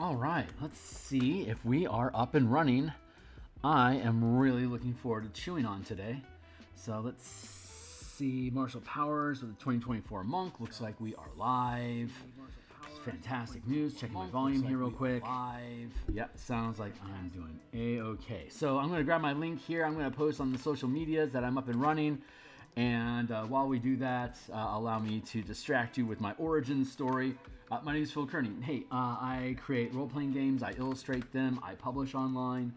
All right, let's see if we are up and running. I am really looking forward to chewing on today. So let's see, martial powers with the 2024 monk. Looks like we are live. Fantastic news. Checking my volume here real quick. Live. Yep, sounds like I'm doing A-okay. So I'm going to grab my link here. I'm going to post on the social medias that I'm up and running. And while we do that, allow me to distract you with my origin story. My name is Phil Kearney. Hey, I create role-playing games. I illustrate them. I publish online.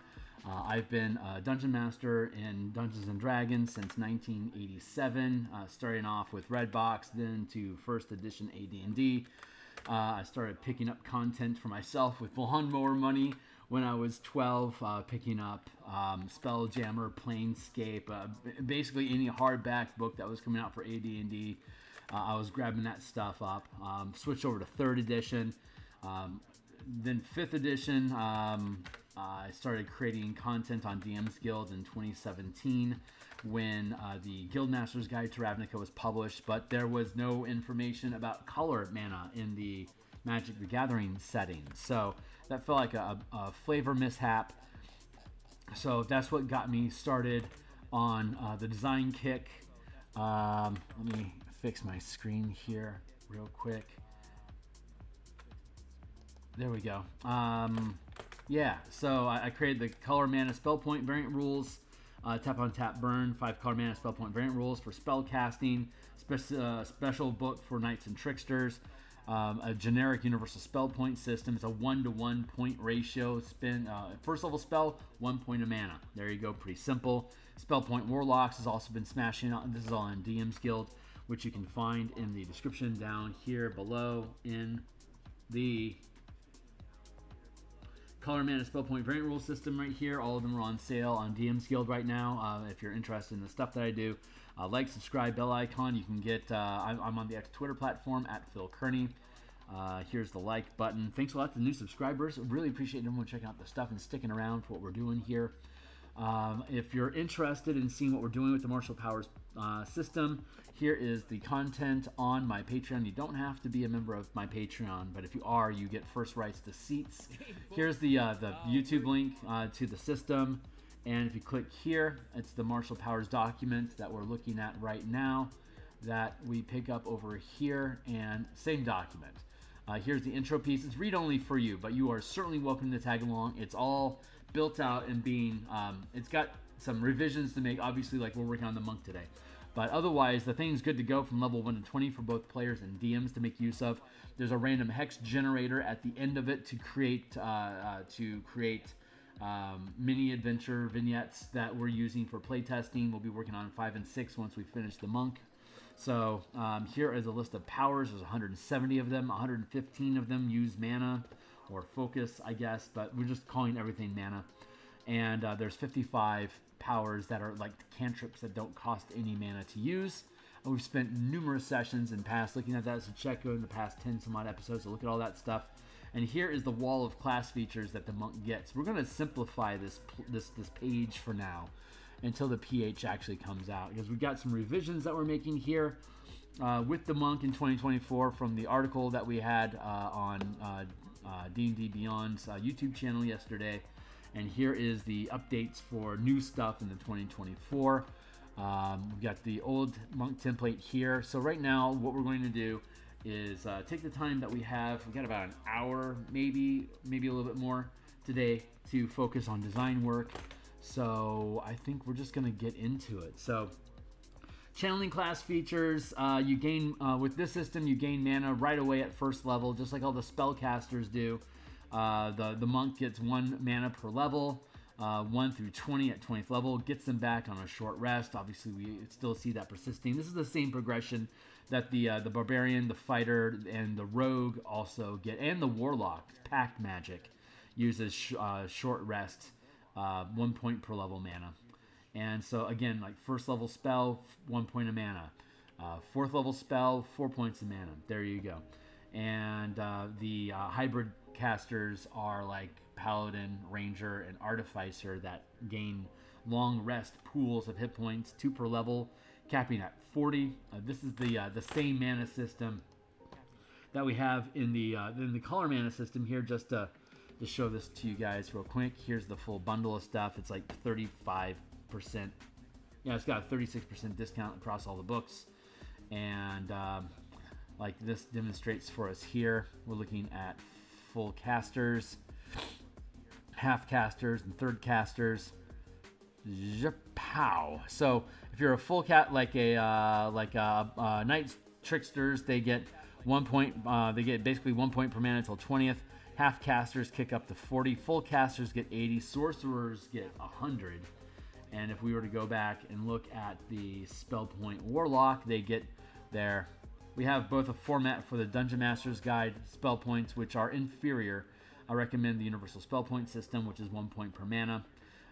I've been a dungeon master in Dungeons & Dragons since 1987, starting off with Redbox, then to first edition AD&D. I started picking up content for myself with lawnmower money when I was 12, picking up Spelljammer, Planescape, basically any hardback book that was coming out for AD&D. I was grabbing that stuff up. Switched over to 3rd edition, then 5th edition. I started creating content on DMsGuild in 2017 when the Guildmaster's Guide to Ravnica was published, but there was no information about color mana in the Magic the Gathering setting. So that felt like a flavor mishap. So that's what got me started on the design kick. Let me fix my screen here real quick. There we go. Yeah, so I created the color mana spell point variant rules. Tap on tap burn, 5 color mana spell point variant rules for spell casting. Special book for knights and tricksters. A generic universal spell point system. It's a 1-to-1 point ratio. First level spell, 1 point of mana. There you go, pretty simple. Spell point warlocks has also been smashing out. This is all in DMsGuild, which you can find in the description down here below in the color mana spell point variant rule system right here. All of them are on sale on DMsGuild right now. If you're interested in the stuff that I do, like, subscribe, bell icon. You can get, I'm on the X Twitter platform at Phil Kearney. Here's the like button. Thanks a lot to the new subscribers. Really appreciate everyone checking out the stuff and sticking around for what we're doing here. If you're interested in seeing what we're doing with the martial powers system, here is the content on my Patreon. You don't have to be a member of my Patreon, but if you are, you get first rights to seats. Here's the YouTube link to the system, and if you click here, it's the martial powers document that we're looking at right now that we pick up over here, and same document. Here's the intro piece. It's read-only for you, but you are certainly welcome to tag along. It's all built out and being, it's got some revisions to make, obviously, like we're working on the monk today. But otherwise, the thing's good to go from level 1 to 20 for both players and DMs to make use of. There's a random hex generator at the end of it to create mini adventure vignettes that we're using for playtesting. We'll be working on 5 and 6 once we finish the monk. So here is a list of powers. There's 170 of them. 115 of them use mana or focus, I guess, but we're just calling everything mana. And there's 55 powers that are like cantrips that don't cost any mana to use. And we've spent numerous sessions in past looking at that, so check out in the past 10 some odd episodes to look at all that stuff. And here is the wall of class features that the monk gets. We're going to simplify this page for now until the PH actually comes out, because we've got some revisions that we're making here with the monk in 2024 from the article that we had on D&D Beyond's YouTube channel yesterday. And here is the updates for new stuff in the 2024. We've got the old monk template here. So right now, what we're going to do is take the time that we have. We've got about an hour, maybe a little bit more today to focus on design work. So I think we're just going to get into it. So channeling class features, you gain, with this system, you gain mana right away at first level, just like all the spellcasters do. The monk gets 1 mana per level, 1 through 20 at 20th level, gets them back on a short rest. Obviously, we still see that persisting. This is the same progression that the barbarian, the fighter, and the rogue also get, and the warlock, pact magic, uses short rest, 1 point per level mana. And so again, like first level spell, 1 point of mana. 4th level spell, 4 points of mana. There you go. And the hybrid casters are like paladin, ranger, and artificer that gain long rest pools of hit points, 2 per level, capping at 40. This is the same mana system that we have in the color mana system here, just to to show this to you guys real quick. Here's the full bundle of stuff. It's like 35%. Yeah, it's got a 36% discount across all the books. And like this demonstrates for us here, we're looking at full casters, half casters, and third casters. Pow! So if you're a full cat, like a Knights Tricksters, they get 1 point. They get basically 1 point per mana until 20th. Half casters kick up to 40. Full casters get 80. Sorcerers get 100. And if we were to go back and look at the spell point Warlock, they get there. We have both a format for the Dungeon Master's Guide spell points, which are inferior. I recommend the Universal Spell Point system, which is 1 point per mana.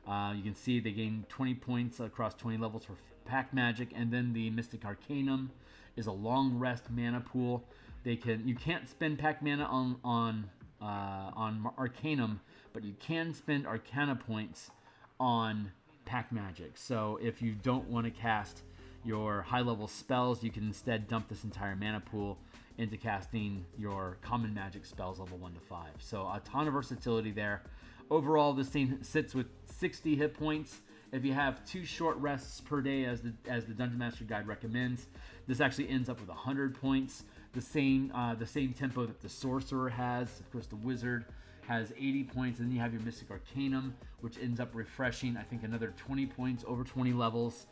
You can see they gain 20 points across 20 levels for Pact Magic, and then the Mystic Arcanum is a long rest mana pool. You can't spend Pact mana on Arcanum, but you can spend Arcana points on Pact Magic. So if you don't want to cast your high-level spells, you can instead dump this entire mana pool into casting your common magic spells level 1 to 5. So a ton of versatility there. Overall, this thing sits with 60 hit points. If you have 2 short rests per day, as the Dungeon Master Guide recommends, this actually ends up with 100 points. The same tempo that the Sorcerer has. Of course, the Wizard has 80 points, and then you have your Mystic Arcanum, which ends up refreshing, I think, another 20 points over 20 levels.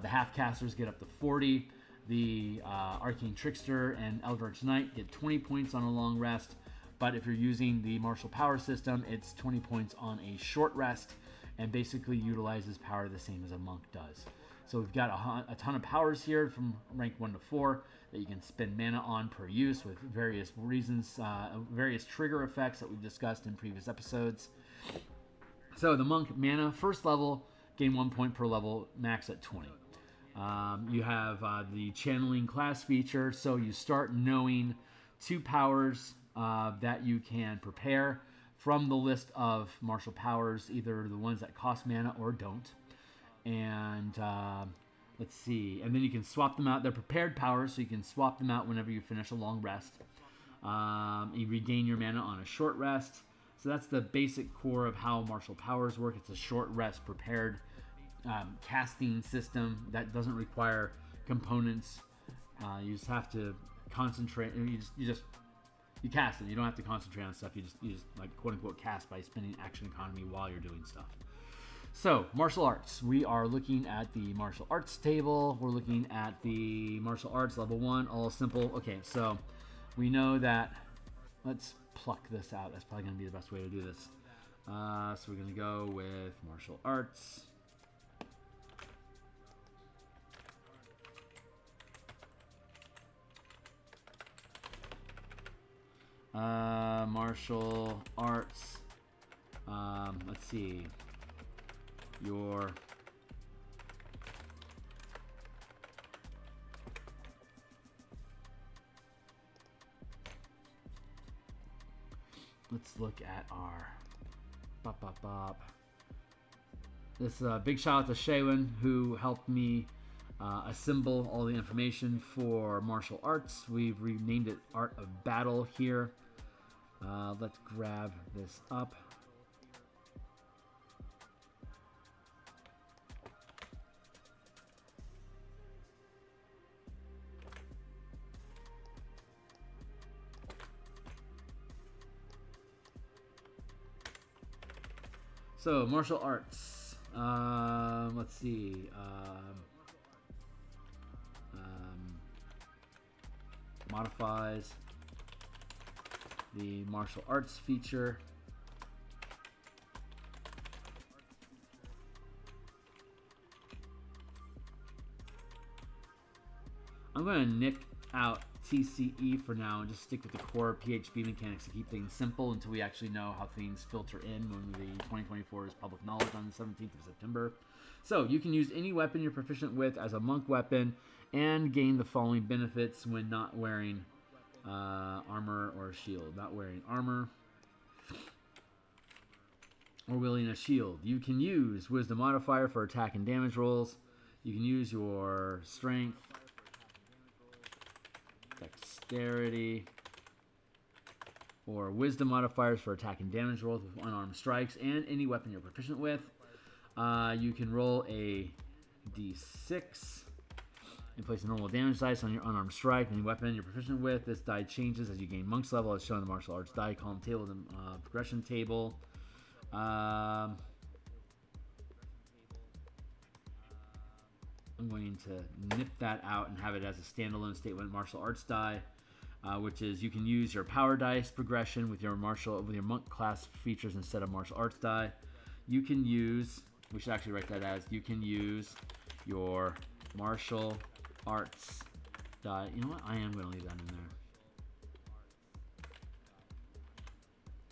The half-casters get up to 40. The Arcane Trickster and Eldritch Knight get 20 points on a long rest. But if you're using the Martial Power system, it's 20 points on a short rest, and basically utilizes power the same as a monk does. So we've got a ton of powers here from rank 1 to 4 that you can spend mana on per use with various reasons, various trigger effects that we've discussed in previous episodes. So the monk mana, first level, gain 1 point per level, max at 20. You have the channeling class feature, so you start knowing 2 powers that you can prepare from the list of martial powers, either the ones that cost mana or don't. And let's see, and then you can swap them out. They're prepared powers, so you can swap them out whenever you finish a long rest. You regain your mana on a short rest. So that's the basic core of how martial powers work. It's a short rest prepared casting system that doesn't require components. You just have to concentrate. You cast it. You don't have to concentrate on stuff. You just like quote unquote cast by spending action economy while you're doing stuff. So martial arts. We are looking at the martial arts table. We're looking at the martial arts level 1. All simple. Okay, so we know that. Let's pluck this out. That's probably going to be the best way to do this. So we're going to go with martial arts. Martial arts. Let's see. Let's look at our This big shout out to Shaywin, who helped me assemble all the information for martial arts. We've renamed it Art of Battle here. Let's grab this up. So, martial arts. Let's see. Modifies the martial arts feature. I'm going to nick out TCE for now and just stick with the core PHB mechanics to keep things simple until we actually know how things filter in when the 2024 is public knowledge on the 17th of September. So you can use any weapon you're proficient with as a monk weapon and gain the following benefits when not wearing armor or shield. Not wearing armor or wielding a shield. You can use Wisdom modifier for attack and damage rolls. You can use your strength, dexterity, or wisdom modifiers for attack and damage rolls with unarmed strikes and any weapon you're proficient with. You can roll a d6 and place a normal damage dice on your unarmed strike. Any weapon you're proficient with, this die changes as you gain monk's level, as shown in the martial arts die column table, the progression table. I'm going to nip that out and have it as a standalone statement martial arts die, which is you can use your power dice progression with your monk class features instead of martial arts die. You can use, we should actually write that as, you can use your martial arts die. You know what? I am going to leave that in there.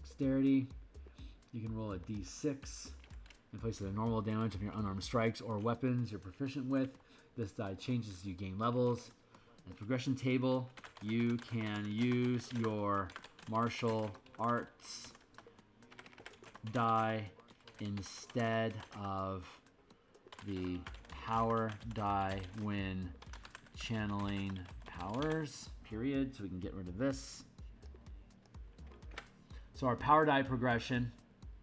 Dexterity. You can roll a d6 in place of the normal damage of your unarmed strikes or weapons you're proficient with. This die changes as you gain levels. In the progression table, you can use your martial arts die instead of the power die when channeling powers, period. So we can get rid of this. So our power die progression,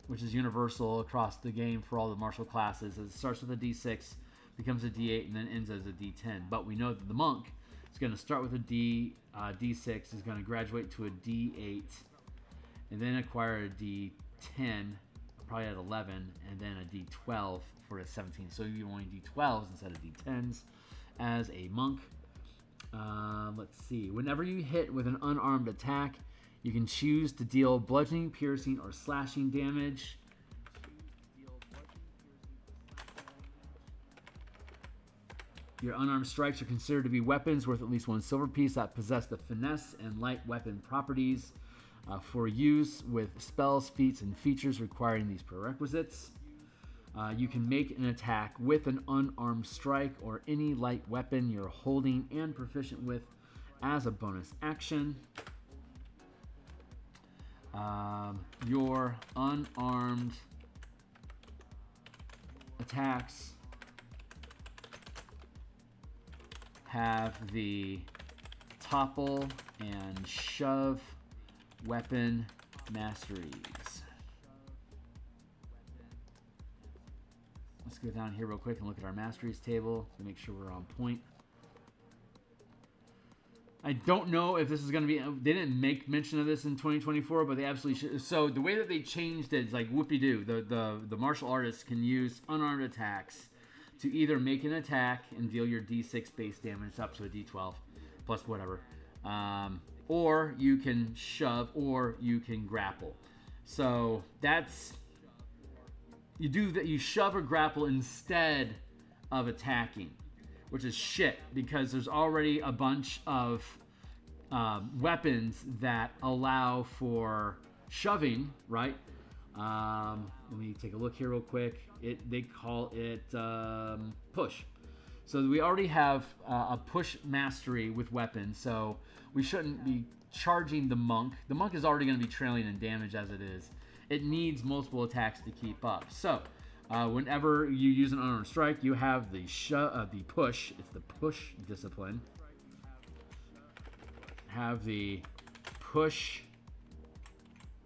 which is universal across the game for all the martial classes, it starts with a d6, becomes a d8, and then ends as a d10. But we know that the monk is going to start with a d6, is going to graduate to a d8, and then acquire a d10, probably at 11, and then a d12 for a 17. So you're only d12s instead of d10s as a monk. Let's see. Whenever you hit with an unarmed attack, you can choose to deal bludgeoning, piercing, or slashing damage. Your unarmed strikes are considered to be weapons worth at least 1 silver piece that possess the finesse and light weapon properties for use with spells, feats, and features requiring these prerequisites. You can make an attack with an unarmed strike or any light weapon you're holding and proficient with as a bonus action. Your unarmed attacks have the topple and shove weapon masteries. Let's go down here real quick and look at our masteries table to make sure we're on point. I don't know if this is going to be, they didn't make mention of this in 2024, but they absolutely should. So the way that they changed it is like whoopie-doo. The martial artists can use unarmed attacks to either make an attack and deal your d6 base damage up to a d12 plus whatever. Or you can shove or you can grapple. So that's, you do that, you shove or grapple instead of attacking, which is shit because there's already a bunch of weapons that allow for shoving, right? Let me take a look here real quick. They call it push. So we already have a push mastery with weapons, so we shouldn't be charging the monk. The monk is already going to be trailing in damage as it is. It needs multiple attacks to keep up. So whenever you use an unarmed strike, you have the push. It's the push discipline. Have the push.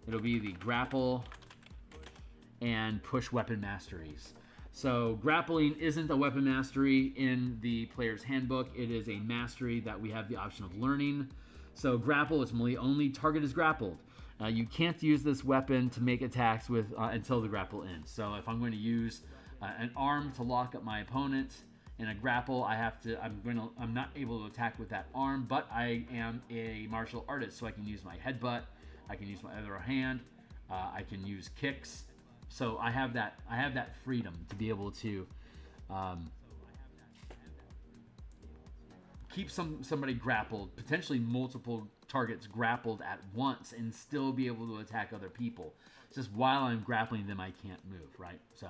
It'll be the grapple and push weapon masteries. So grappling isn't a weapon mastery in the player's handbook. It is a mastery that we have the option of learning. So grapple is only target is grappled. You can't use this weapon to make attacks with until the grapple ends. So if I'm going to use an arm to lock up my opponent in a grapple, I'm not able to attack with that arm, but I am a martial artist, so I can use my headbutt, I can use my other hand, I can use kicks. So I have that freedom to be able to keep somebody grappled, potentially multiple targets grappled at once, and still be able to attack other people. It's just while I'm grappling them, I can't move, right? So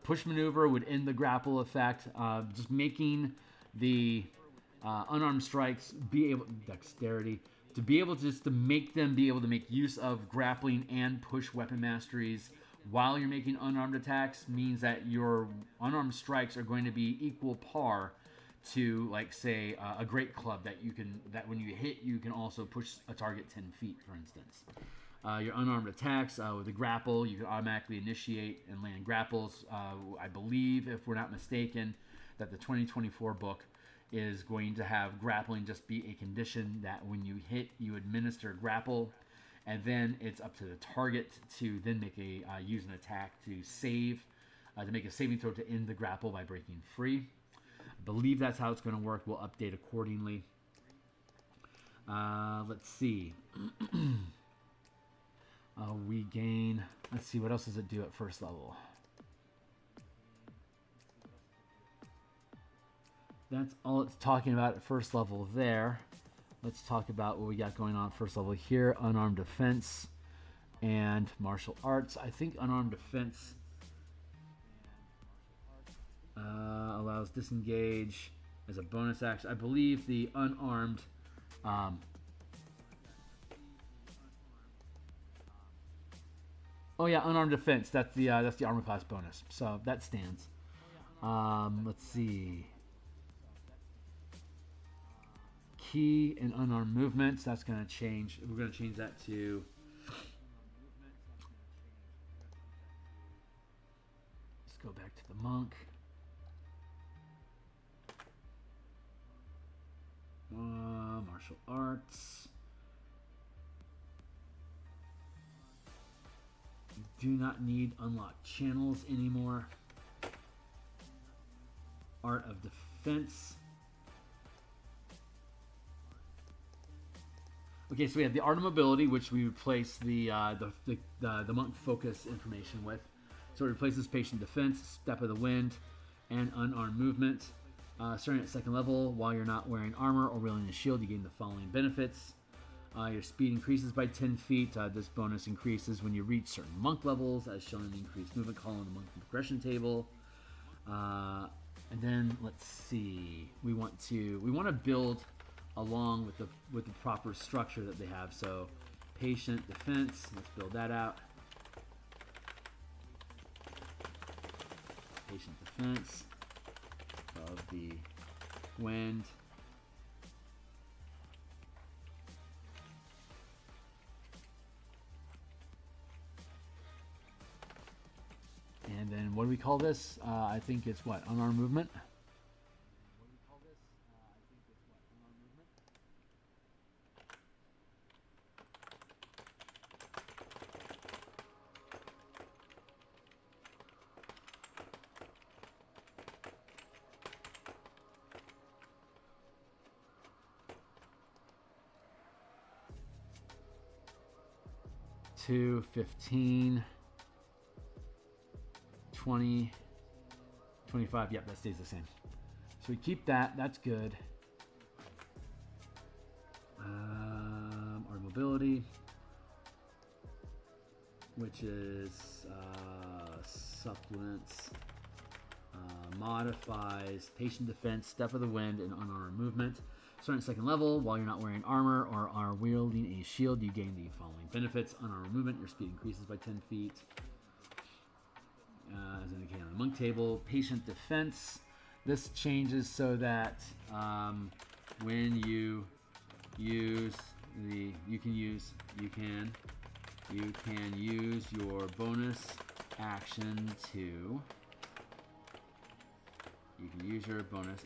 push maneuver would end the grapple effect. Just making the unarmed strikes be able, dexterity, to be able to make them be able to make use of grappling and push weapon masteries while you're making unarmed attacks means that your unarmed strikes are going to be equal par to, like, say, a great club that when you hit, you can also push a target 10 feet, for instance. Your unarmed attacks with a grapple, you can automatically initiate and land grapples. I believe, if we're not mistaken, that the 2024 book is going to have grappling just be a condition that when you hit, you administer grapple, and then it's up to the target to then make use an attack to save, to make a saving throw to end the grapple by breaking free. I believe that's how it's going to work. We'll update accordingly. Let's see. We gain... Let's see, what else does it do at first level? That's all it's talking about at first level there. Let's talk about what we got going on at first level here. Unarmed defense and martial arts. I think unarmed defense allows disengage as a bonus action. I believe the unarmed... oh yeah, unarmed defense. That's the armor class bonus. So that stands. Let's see. Key and unarmed movements. That's going to change. We're going to change that to. Let's go back to the monk. Martial arts. Do not need unlocked channels anymore. Art of defense. Okay, so we have the art of mobility, which we replace the monk focus information with. So it replaces patient defense, step of the wind, and unarmed movement. Starting at second level, while you're not wearing armor or wielding a shield, you gain the following benefits. Your speed increases by 10 feet. This bonus increases when you reach certain monk levels, as shown in the increased movement column in the monk progression table. And then let's see, we want to build along with the proper structure that they have. So patient defense, let's build that out. Patient defense of the wind. And then what do we call this? I think it's what? Unarmed movement? What do we call this? I think it's what? Unarmed movement? 2, 15, 20, 25. Yep, that stays the same. So we keep that. That's good. Our mobility, which is supplements, modifies patient defense, step of the wind, and unarmed movement. Starting at second level, while you're not wearing armor or are wielding a shield, you gain the following benefits. Unarmed movement, your speed increases by 10 feet. As indicated on the monk table. Patient defense. This changes so that when you use you can use your bonus action to you can use your bonus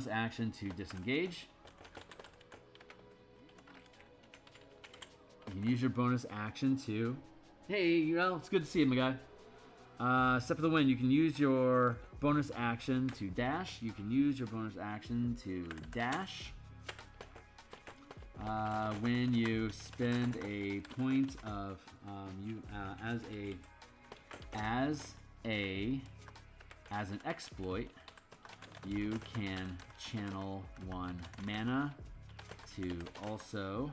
action to disengage. You can use your bonus action to... Hey, you know, it's good to see you, my guy. Step of the wind. You can use your bonus action to dash. You can use your bonus action to dash. When you spend a point of... as an exploit, you can channel 1 mana to also...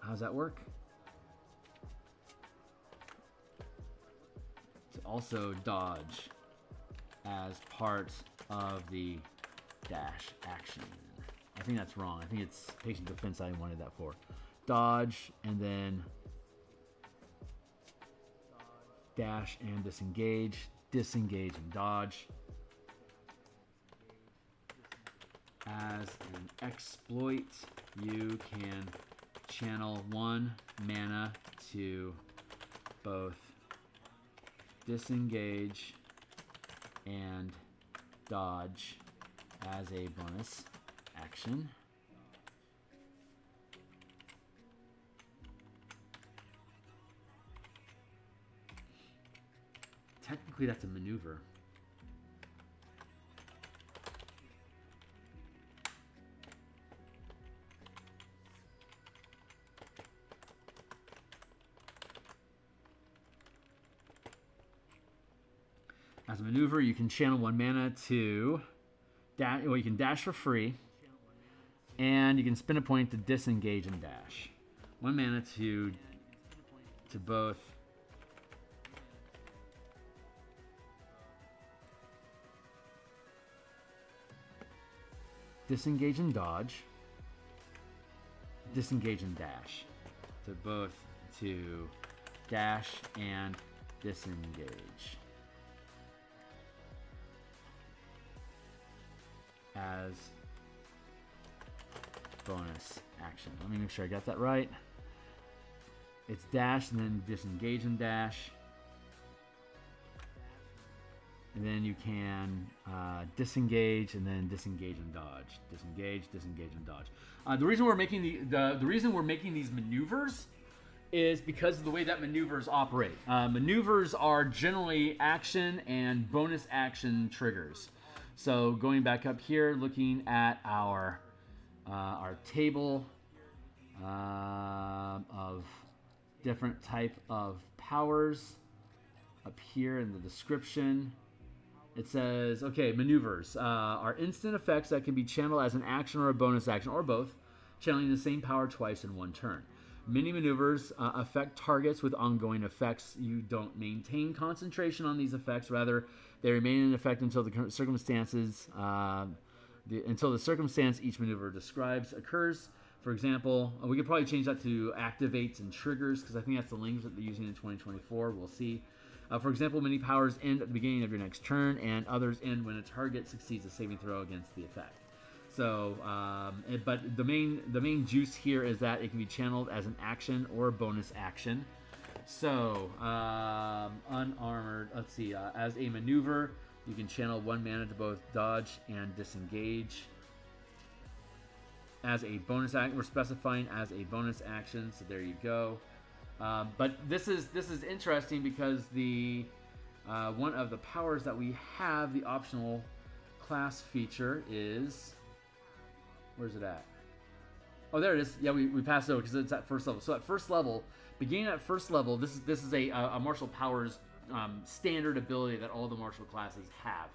How does that work? To also dodge as part of the dash action. I think that's wrong. I think it's patient defense I wanted that for. dodge, and then dash and disengage, disengage and dodge. As an exploit, you can channel 1 mana to both disengage and dodge as a bonus action. Technically, that's a maneuver. As a maneuver, you can channel 1 mana to dash. Well, you can dash for free, and you can spend a point to disengage and dash. 1 mana to both disengage and dodge, disengage and dash, to both to dash and disengage. As bonus action. Let me make sure I got that right. It's dash and then disengage and dash. And then you can disengage and then disengage and dodge. Disengage, disengage and dodge. The reason we're making the reason we're making these maneuvers is because of the way that maneuvers operate. Maneuvers are generally action and bonus action triggers. So going back up here, looking at our table of different type of powers up here in the description, it says, okay, maneuvers are instant effects that can be channeled as an action or a bonus action, or both, channeling the same power twice in one turn. Many maneuvers affect targets with ongoing effects. You don't maintain concentration on these effects. Rather, they remain in effect until the circumstances, until the circumstance each maneuver describes occurs. For example, we could probably change that to activates and triggers, because I think that's the language that they're using in 2024. We'll see. For example, many powers end at the beginning of your next turn, and others end when a target succeeds a saving throw against the effect. So, but the main juice here is that it can be channeled as an action or a bonus action. So, unarmored, let's see, as a maneuver, you can channel 1 mana to both dodge and disengage. As a bonus action, we're specifying as a bonus action, so there you go. But this is interesting because the one of the powers that we have, the optional class feature, is, where's it at? Oh, there it is. Yeah, we passed it over because it's at first level. So at first level, beginning at first level, this is a martial powers standard ability that all the martial classes have.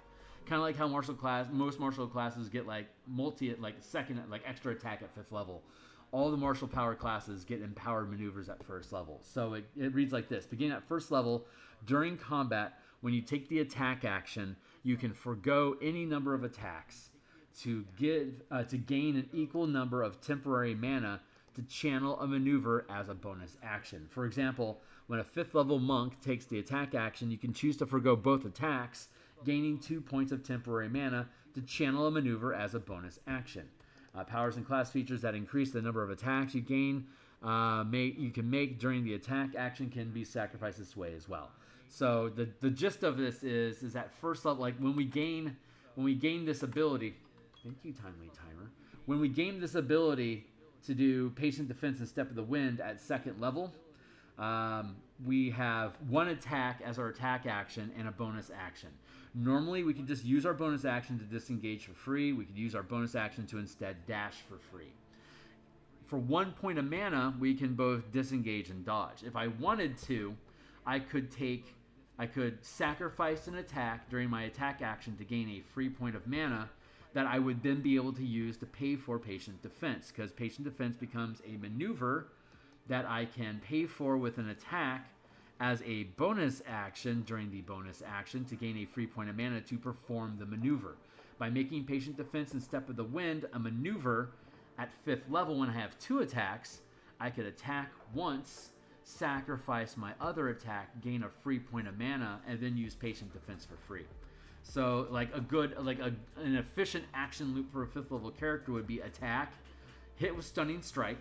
Kind of like how most martial classes get like second, like extra attack at 5th level. All the martial power classes get empowered maneuvers at first level. So it reads like this. Beginning at first level, during combat, when you take the attack action, you can forgo any number of attacks to gain an equal number of temporary mana to channel a maneuver as a bonus action. For example, when a 5th level monk takes the attack action, you can choose to forgo both attacks, gaining 2 points of temporary mana to channel a maneuver as a bonus action. Powers and class features that increase the number of attacks you gain, you can make during the attack action can be sacrificed this way as well. So the gist of this is at first level, like when we gain this ability. Thank you, Timely Timer. When we gain this ability to do patient defense and step of the wind at 2nd level, we have 1 attack as our attack action and a bonus action. Normally, we could just use our bonus action to disengage for free. We could use our bonus action to instead dash for free. For 1 point of mana, we can both disengage and dodge. If I wanted to, I could sacrifice an attack during my attack action to gain a free point of mana that I would then be able to use to pay for patient defense, because patient defense becomes a maneuver that I can pay for with an attack as a bonus action during the bonus action to gain a free point of mana to perform the maneuver. By making patient defense and step of the wind a maneuver at 5th level when I have 2 attacks, I could attack once, sacrifice my other attack, gain a free point of mana, and then use patient defense for free. So like an efficient action loop for a 5th level character would be attack, hit with stunning strike,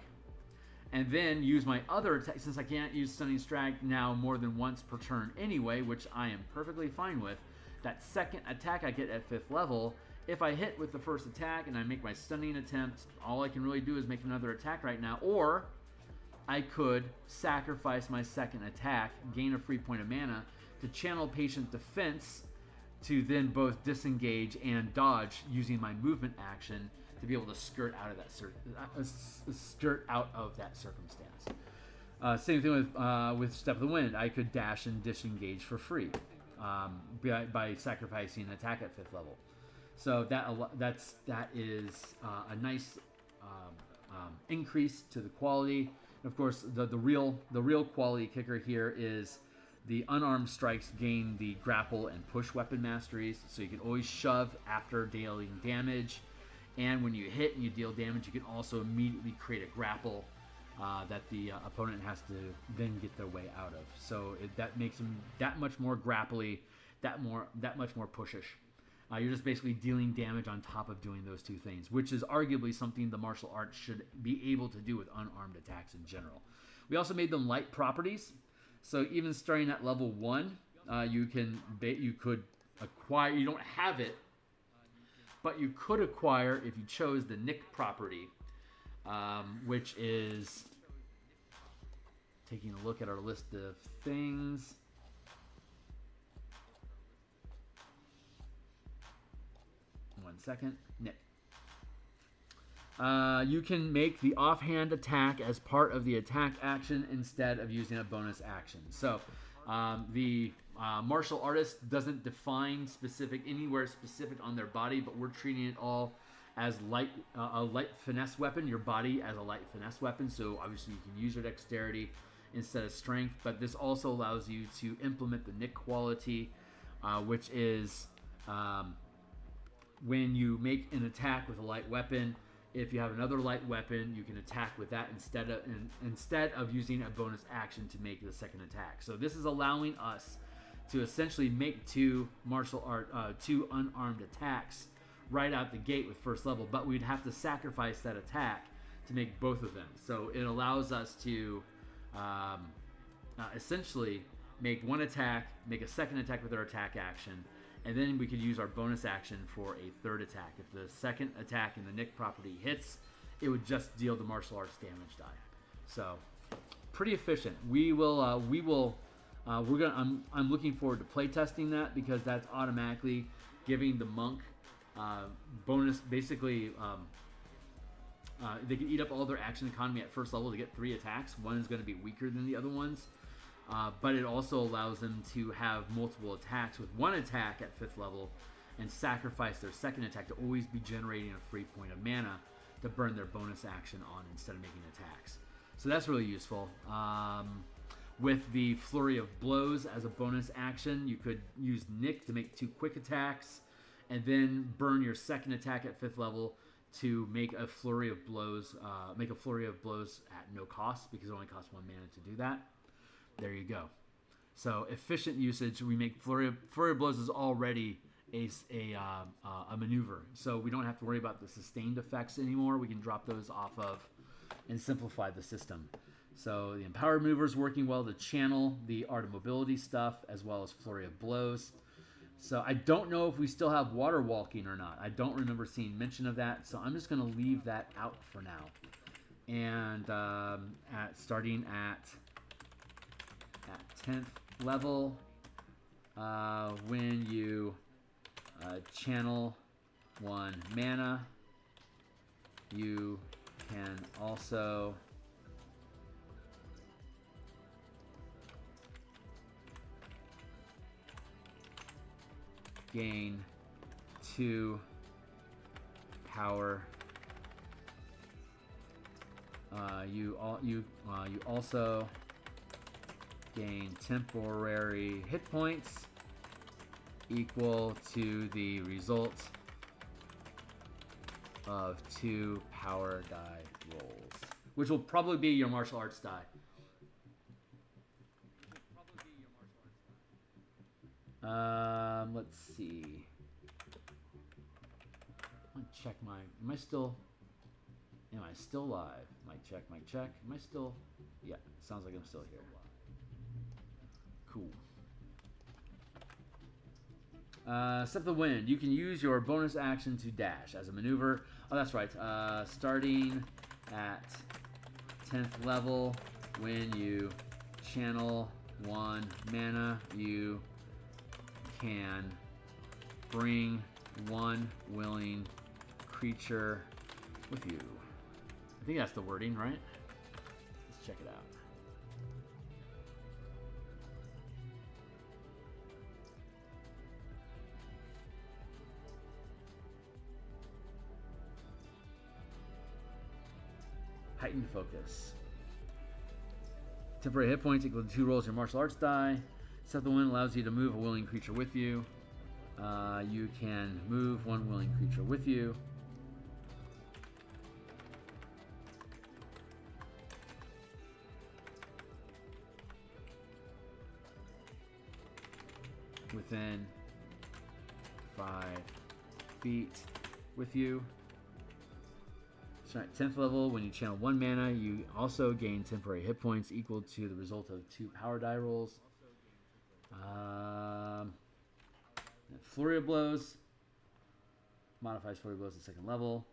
and then use my other attack. Since I can't use stunning strike now more than once per turn anyway, which I am perfectly fine with, that second attack I get at 5th level, if I hit with the first attack and I make my stunning attempt, all I can really do is make another attack right now. Or I could sacrifice my second attack, gain a free point of mana, to channel patient defense, to then both disengage and dodge using my movement action to be able to skirt out of that circumstance. Same thing with Step of the Wind. I could dash and disengage for free by sacrificing an attack at 5th level. So that is a nice increase to the quality. And of course, the real quality kicker here is the unarmed strikes gain the grapple and push weapon masteries, so you can always shove after dealing damage. And when you hit and you deal damage, you can also immediately create a grapple that the opponent has to then get their way out of. So that makes them that much more grapply, that much more pushish. You're just basically dealing damage on top of doing those two things, which is arguably something the martial arts should be able to do with unarmed attacks in general. We also made them light properties. So even starting at level 1, you could acquire, you don't have it, but you could acquire, if you chose, the Nick property, which is, taking a look at our list of things. One second. Nick. You can make the offhand attack as part of the attack action instead of using a bonus action. So the martial artist doesn't define anywhere specific on their body, but we're treating it all as a light finesse weapon, your body as a light finesse weapon. So obviously you can use your dexterity instead of strength, but this also allows you to implement the Nick quality, which is when you make an attack with a light weapon, if you have another light weapon, you can attack with that instead of using a bonus action to make the second attack. So this is allowing us to essentially make two unarmed attacks right out the gate with first level, but we'd have to sacrifice that attack to make both of them. So it allows us to essentially make one attack, make a second attack with our attack action, and then we could use our bonus action for a third attack. If the second attack in the Nick property hits, it would just deal the martial arts damage die. So pretty efficient. I'm looking forward to playtesting that, because that's automatically giving the monk bonus. Basically, they can eat up all their action economy at first level to get 3 attacks. One is going to be weaker than the other ones. But it also allows them to have multiple attacks with one attack at 5th level and sacrifice their second attack to always be generating a free point of mana to burn their bonus action on instead of making attacks. So that's really useful. With the Flurry of Blows as a bonus action, you could use Nick to make 2 quick attacks and then burn your second attack at 5th level to make a Flurry of Blows at no cost, because it only costs 1 mana to do that. There you go. So efficient usage. We make Flurry of Blows is already a maneuver, so we don't have to worry about the sustained effects anymore. We can drop those off of and simplify the system. So the Empowered Mover is working well to channel the Art of Mobility stuff, as well as Flurry of Blows. So I don't know if we still have Water Walking or not. I don't remember seeing mention of that, so I'm just going to leave that out for now. And starting at 10th level, when you channel 1 mana, you can also gain 2 power. You also gain temporary hit points equal to the result of 2 power die rolls. which will probably be your martial arts die. Let's see. I'm gonna check my. Am I still live? Mic check. Am I still? Yeah, sounds like I'm still here. Cool. Step of the wind. You can use your bonus action to dash as a maneuver. Oh, that's right. Starting at 10th level, when you channel 1 mana, you can bring 1 willing creature with you. I think that's the wording, right? Let's check it out. Heightened focus. Temporary hit points equal to 2 rolls of your martial arts die. Step of the wind allows you to move a willing creature with you. You can move 1 willing creature with you. Within 5 feet with you. So at 10th level, when you channel 1 mana, you also gain temporary hit points equal to the result of 2 power die rolls. Flurry of blows modifies flurry of blows at 2nd level.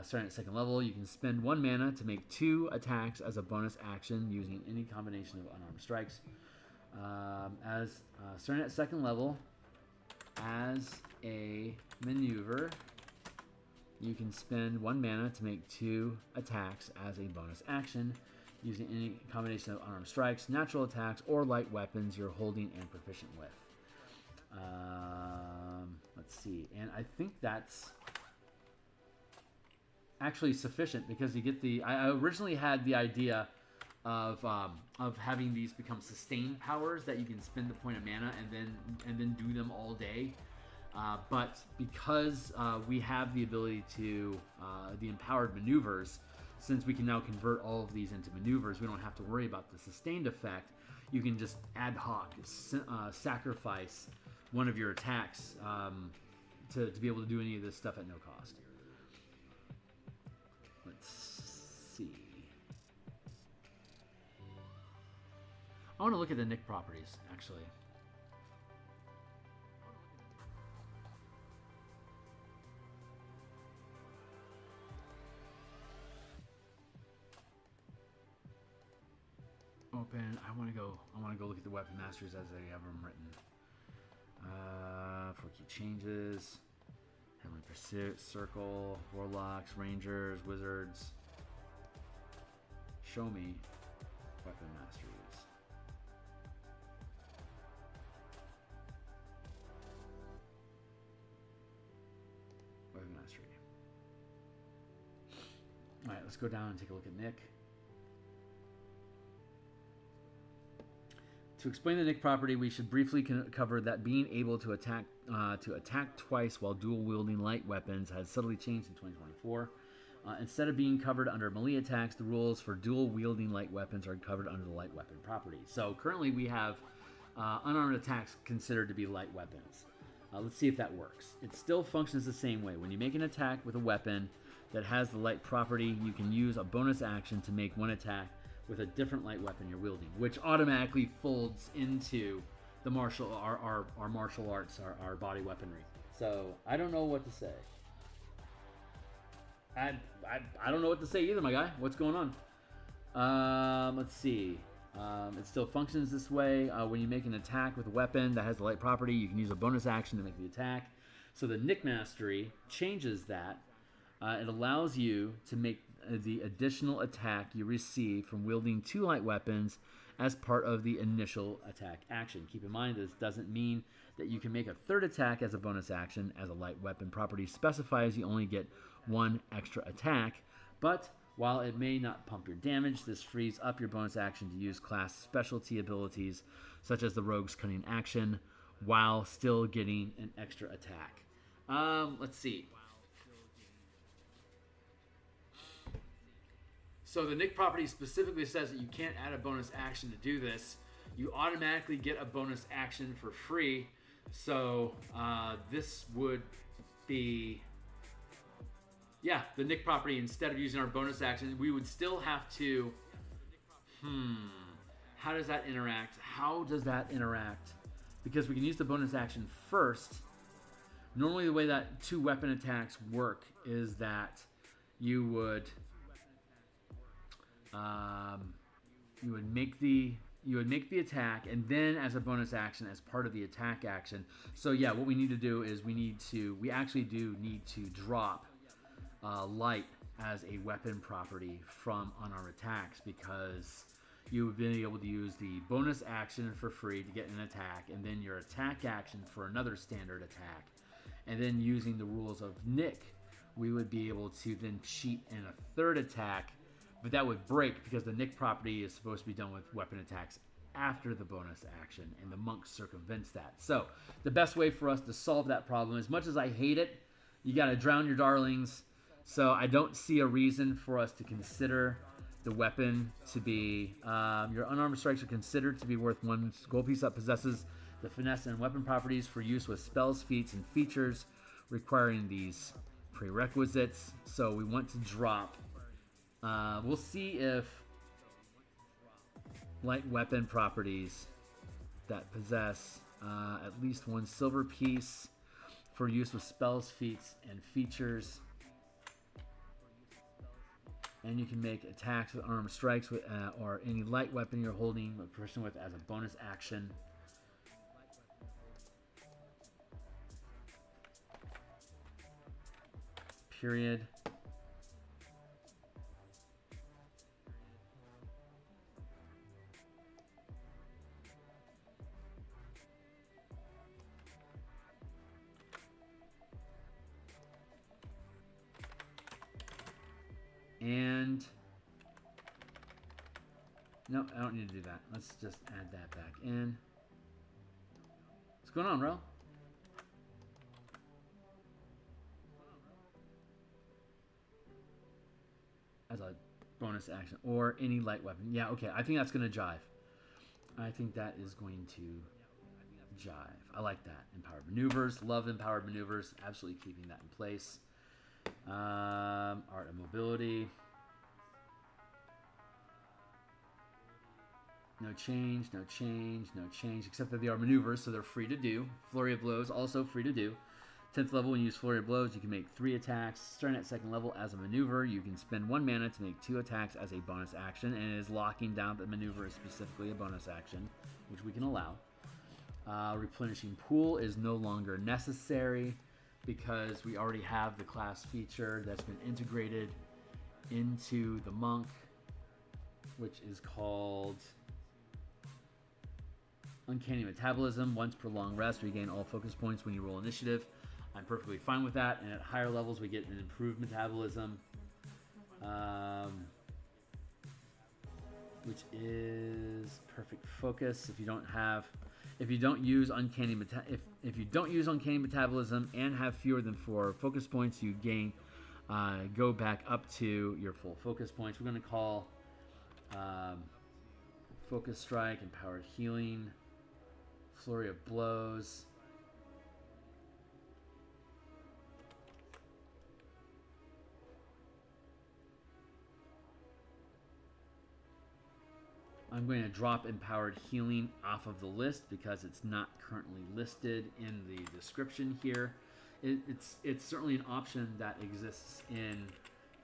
Starting at 2nd level, you can spend 1 mana to make 2 attacks as a bonus action using any combination of unarmed strikes. Starting at 2nd level, as a maneuver, you can spend 1 mana to make 2 attacks as a bonus action using any combination of unarmed strikes, natural attacks, or light weapons you're holding and proficient with. Let's see, and I think that's actually sufficient because you get the. I originally had the idea of having these become sustained powers that you can spend the point of mana and then do them all day. But because we have the ability to the empowered maneuvers, since we can now convert all of these into maneuvers, we don't have to worry about the sustained effect. You can just ad hoc sacrifice one of your attacks to be able to do any of this stuff at no cost. Let's see. I want to look at the Nick properties, actually. Open. I want to go look at the weapon masters as they have them written. 4 key changes. Heavenly Pursuit, Circle, Warlocks, Rangers, Wizards. Show me weapon masteries. Weapon mastery. All right, let's go down and take a look at Nick. To explain the Nick property, we should briefly cover that being able to attack twice while dual-wielding light weapons has subtly changed in 2024. Instead of being covered under melee attacks, the rules for dual-wielding light weapons are covered under the light weapon property. So currently we have unarmed attacks considered to be light weapons. Let's see if that works. It still functions the same way. When you make an attack with a weapon that has the light property, you can use a bonus action to make 1 attack with a different light weapon you're wielding, which automatically folds into the our martial arts, our body weaponry. So I don't know what to say. I don't know what to say either, my guy. What's going on? Let's see. It still functions this way. When you make an attack with a weapon that has the light property, you can use a bonus action to make the attack. So the Nick Mastery changes that. It allows you to make the additional attack you receive from wielding 2 light weapons as part of the initial attack action. Keep in mind, this doesn't mean that you can make a 3rd attack as a bonus action, as a light weapon property specifies you only get 1 extra attack. But while it may not pump your damage, this frees up your bonus action to use class specialty abilities such as the Rogue's Cunning action while still getting an extra attack. Let's see. So the Nick property specifically says that you can't add a bonus action to do this. You automatically get a bonus action for free. So this would be, yeah, the Nick property. Instead of using our bonus action, we would still have to, how does that interact? How does that interact? Because we can use the bonus action first. Normally the way that 2 weapon attacks work is that you would make the attack, and then as a bonus action, as part of the attack action. So yeah, what we need to do is we actually do need to drop light as a weapon property from unarmed attacks, because you would be able to use the bonus action for free to get an attack, and then your attack action for another standard attack. And then using the rules of Nick, we would be able to then cheat in a 3rd attack, but that would break because the Nick property is supposed to be done with weapon attacks after the bonus action, and the monk circumvents that. So the best way for us to solve that problem, as much as I hate it, you got to drown your darlings. So I don't see a reason for us to consider the weapon to be, your unarmed strikes are considered to be worth 1 gold piece that possesses the finesse and weapon properties for use with spells, feats, and features requiring these prerequisites. So we want to drop. We'll see if light weapon properties that possess at least 1 silver piece for use with spells, feats, and features. And you can make attacks with unarmed strikes with, or any light weapon you're holding a person with as a bonus action. Period. And no, I don't need to do that. Let's just add that back in. What's going on, Ro? As a bonus action or any light weapon. Yeah, okay. I think that's going to jive. I think that is going to jive. I like that. Empowered maneuvers. Love empowered maneuvers. Absolutely keeping that in place. Art of mobility. No change, no change, no change, except that they are maneuvers, so they're free to do. Flurry of blows, also free to do. 10th level, when you use flurry of blows, you can make 3 attacks. Starting at 2nd level as a maneuver, you can spend 1 mana to make 2 attacks as a bonus action, and it is locking down that maneuver is specifically a bonus action, which we can allow. Replenishing pool is no longer necessary, because we already have the class feature that's been integrated into the monk, which is called Uncanny Metabolism. Once per long rest, regain all focus points when you roll initiative. I'm perfectly fine with that, and at higher levels we get an improved metabolism, which is perfect focus. If you don't use uncanny metabolism and have fewer than 4 focus points, you gain go back up to your full focus points. We're going to call focus strike, empowered healing, flurry of blows. I'm going to drop empowered healing off of the list because it's not currently listed in the description here. It's certainly an option that exists in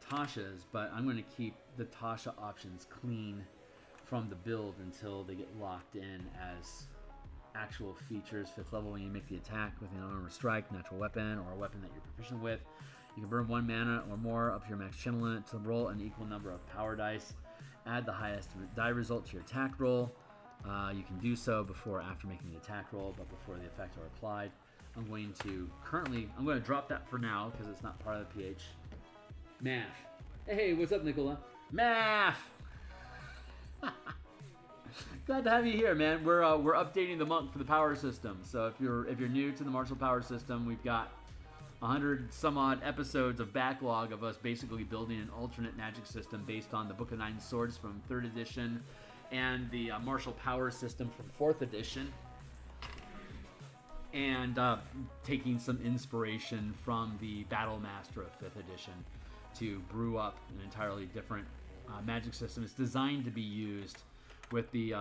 Tasha's, but I'm going to keep the Tasha options clean from the build until they get locked in as actual features. 5th level, when you make the attack with an armor strike, natural weapon, or a weapon that you're proficient with, you can burn 1 mana or more up to your max channel limit to roll an equal number of power dice. Add the highest die result to your attack roll. You can do so before or after making the attack roll, but before the effects are applied. I'm going to drop that for now because it's not part of the PH. Math. Hey, what's up, Nicola? Math! Glad to have you here, man. We're updating the monk for the power system. So if you're new to the martial power system, we've got 100 some odd episodes of backlog of us basically building an alternate magic system based on the Book of Nine Swords from 3rd edition and the martial power system from 4th edition, and taking some inspiration from the Battle Master of 5th edition to brew up an entirely different magic system. It's designed to be used with the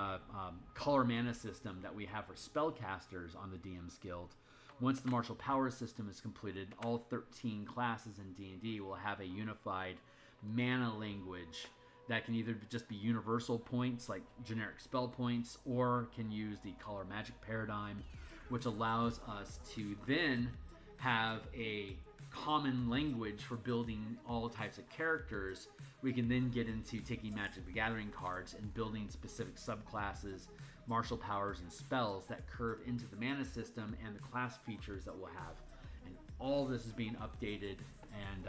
color mana system that we have for spellcasters on the DMsGuild. Once the martial power system is completed, all 13 classes in D&D will have a unified mana language that can either just be universal points like generic spell points, or can use the color magic paradigm, which allows us to then have a common language for building all types of characters. We can then get into taking Magic the Gathering cards and building specific subclasses, martial powers, and spells that curve into the mana system and the class features that we'll have. And all this is being updated and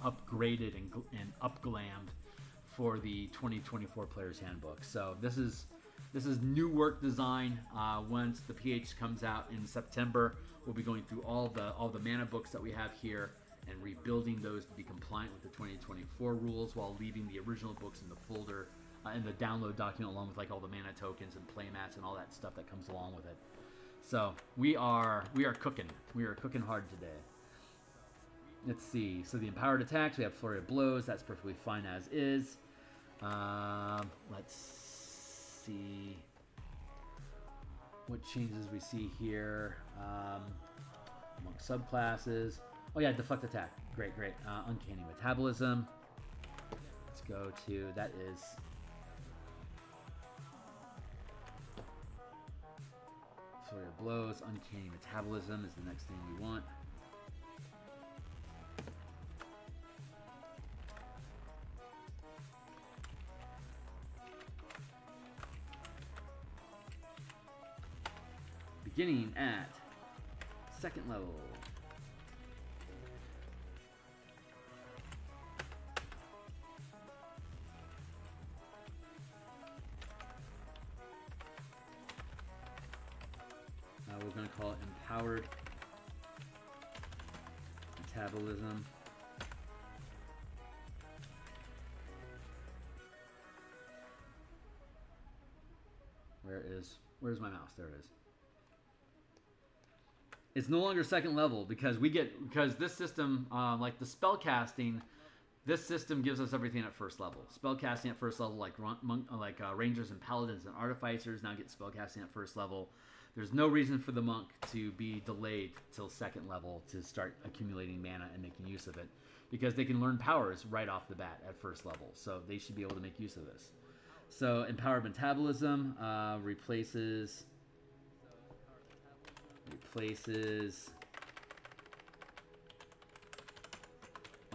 upgraded and upglammed for the 2024 Player's Handbook. So this is new work design. Once the PH comes out in September, we'll be going through all the mana books that we have here and rebuilding those to be compliant with the 2024 rules, while leaving the original books in the folder in the download document, along with like all the mana tokens and playmats and all that stuff that comes along with it. So we are cooking. We are cooking hard today. Let's see. So the empowered attacks, we have flurry of blows. That's perfectly fine as is. Let's see what changes we see here among subclasses. Oh yeah, deflect attack. Great. Uncanny metabolism. Let's go to, that is flurry of blows. Uncanny metabolism is the next thing we want. Beginning at 2nd level. We're going to call it empowered metabolism. Where's my mouse? There it is. It's no longer 2nd level because this system, like the spellcasting, this system gives us everything at 1st level. Spellcasting at 1st level, like rangers and paladins and artificers, now get spellcasting at 1st level. There's no reason for the monk to be delayed till 2nd level to start accumulating mana and making use of it, because they can learn powers right off the bat at 1st level. So they should be able to make use of this. So empowered metabolism replaces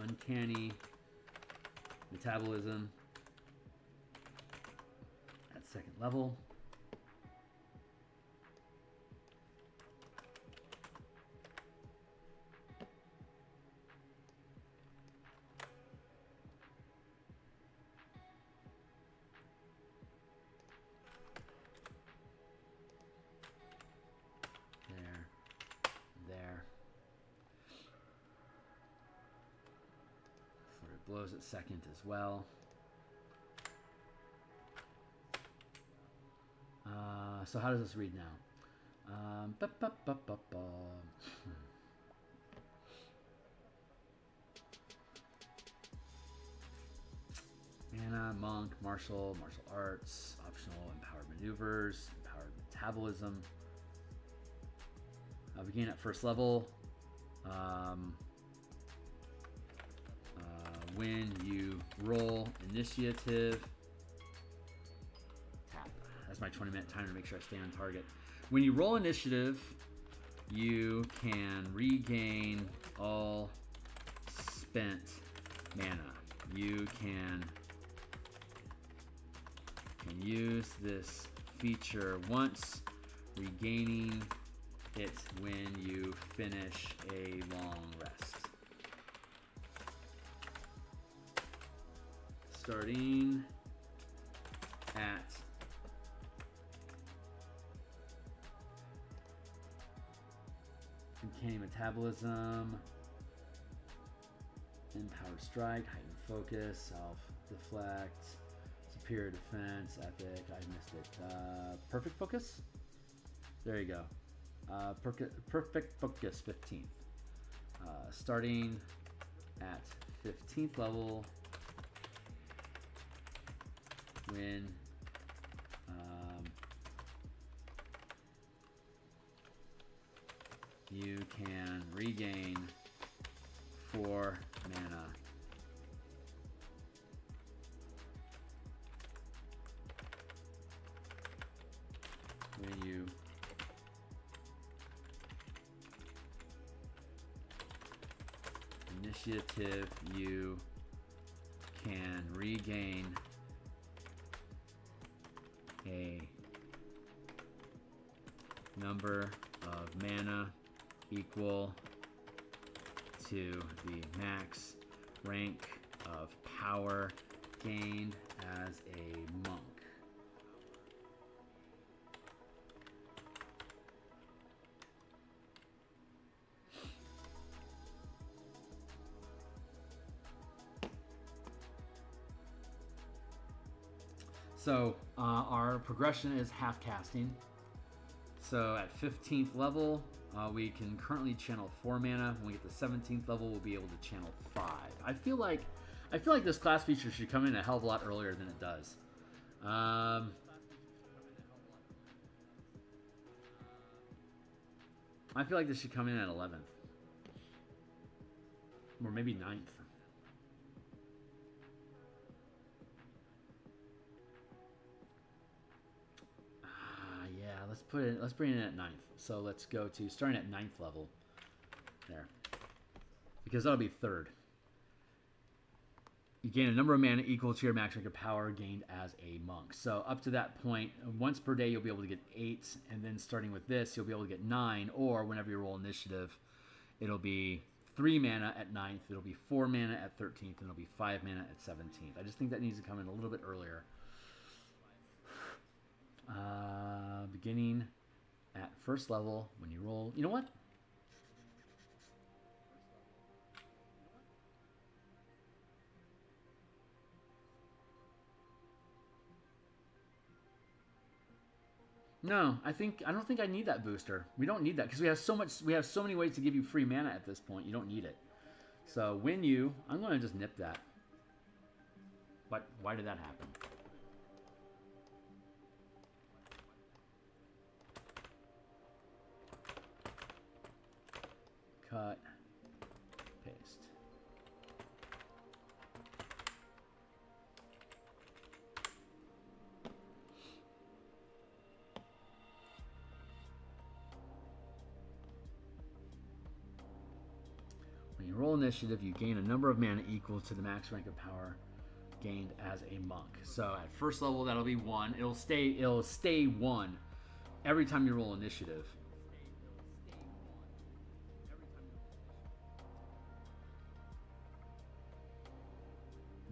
uncanny metabolism at 2nd level. Blows at 2nd as well. So how does this read now? Mana, monk, martial arts, optional empowered maneuvers, empowered metabolism. Begin at 1st level. When you roll initiative, tap. That's my 20-minute timer to make sure I stay on target. When you roll initiative, you can regain all spent mana. You can use this feature once, regaining it when you finish a long rest. Starting at uncanny metabolism Empowered Strike, Heightened Focus, Self Deflect, Superior Defense, Epic. I missed it. Perfect Focus. There you go. Perfect Focus 15th. Starting at 15th level. When you can regain 4 mana. When you initiative, you can regain a number of mana equal to the max rank of power gained as a monk. So our progression is half casting. So at 15th level, we can currently channel 4 mana. When we get to 17th level, we'll be able to channel 5. I feel like this class feature should come in a hell of a lot earlier than it does. I feel like this should come in at 11th. Or maybe 9th. Let's bring it in at 9th. So let's go to starting at 9th level. There. Because that'll be 3rd. You gain a number of mana equal to your max rank of power gained as a monk. So up to that point, once per day you'll be able to get 8, and then starting with this you'll be able to get 9, or whenever you roll initiative, it'll be 3 mana at 9th, it'll be 4 mana at 13th, and it'll be 5 mana at 17th. I just think that needs to come in a little bit earlier. Beginning at 1st level, when you roll, you know what? No, I don't think I need that booster. We don't need that because we have so many ways to give you free mana at this point. You don't need it. So I'm going to just nip that. But why did that happen? Cut, paste. When you roll initiative, you gain a number of mana equal to the max rank of power gained as a monk. So at 1st level, that'll be 1. It'll stay 1 every time you roll initiative.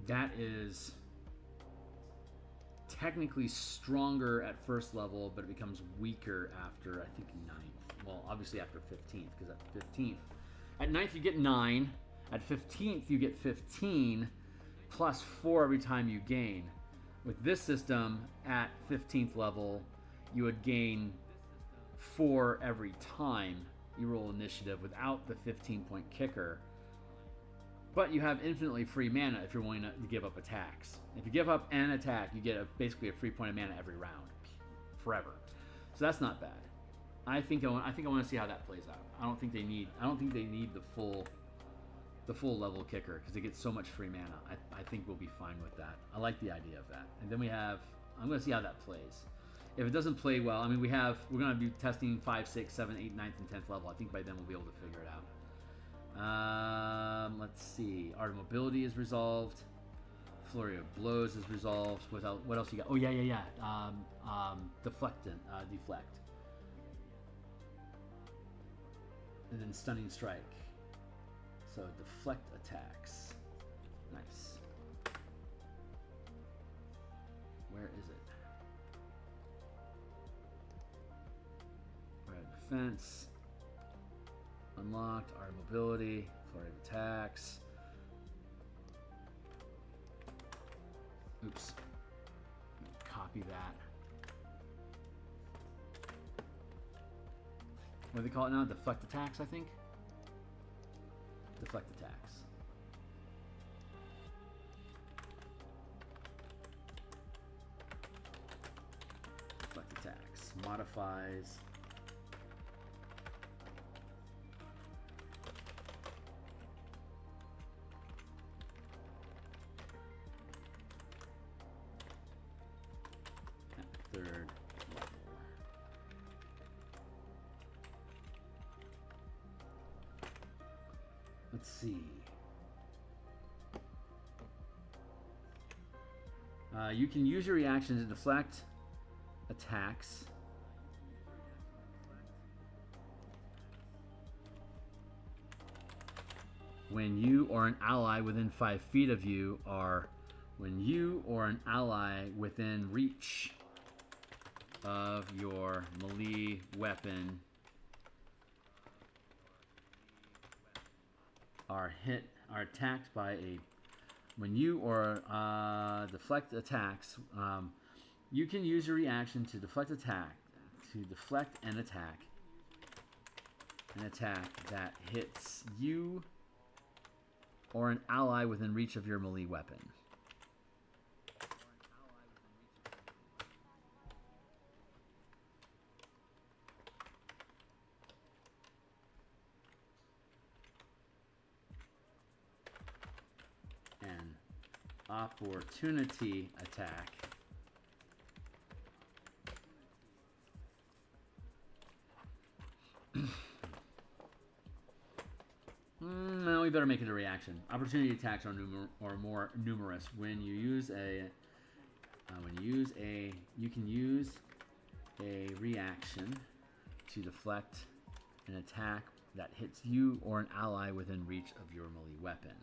That is technically stronger at 1st level, but it becomes weaker after, I think, 9th. Well, obviously after 15th, because at 15th. At 9th, you get 9. At 15th, you get 15, plus 4 every time you gain. With this system, at 15th level, you would gain 4 every time you roll initiative without the 15-point kicker. But you have infinitely free mana if you're willing to give up attacks. If you give up an attack, you get basically a free point of mana every round, forever. So that's not bad. I think I want to see how that plays out. I don't think they need the full level kicker because they get so much free mana. I think we'll be fine with that. I like the idea of that. And then I'm going to see how that plays. If it doesn't play well, I mean, we're going to be testing 5, 6, 7, 8, 9th, and 10th level. I think by then we'll be able to figure it out. Let's see. Art of Mobility is resolved. Flurry of Blows is resolved. What else you got? Oh, yeah. Deflect. And then Stunning Strike. So deflect attacks. Nice. Where is it? Red Defense. Unlocked. Art of Mobility. Flurry of Attacks. Oops. Copy that. What do they call it now? Deflect attacks, I think. Deflect attacks. Deflect attacks. Modifies. Third level. Let's see. You can use your reaction to deflect attacks. When you or an ally within 5 feet of you are, when you or an ally within reach of your melee weapon are attacked by a, when you or deflect attacks, you can use your reaction to deflect an attack that hits you or an ally within reach of your melee weapon. An opportunity attack no, we better make it a reaction. Opportunity attacks are more numerous. When you use a, you can use a reaction to deflect an attack that hits you or an ally within reach of your melee weapon.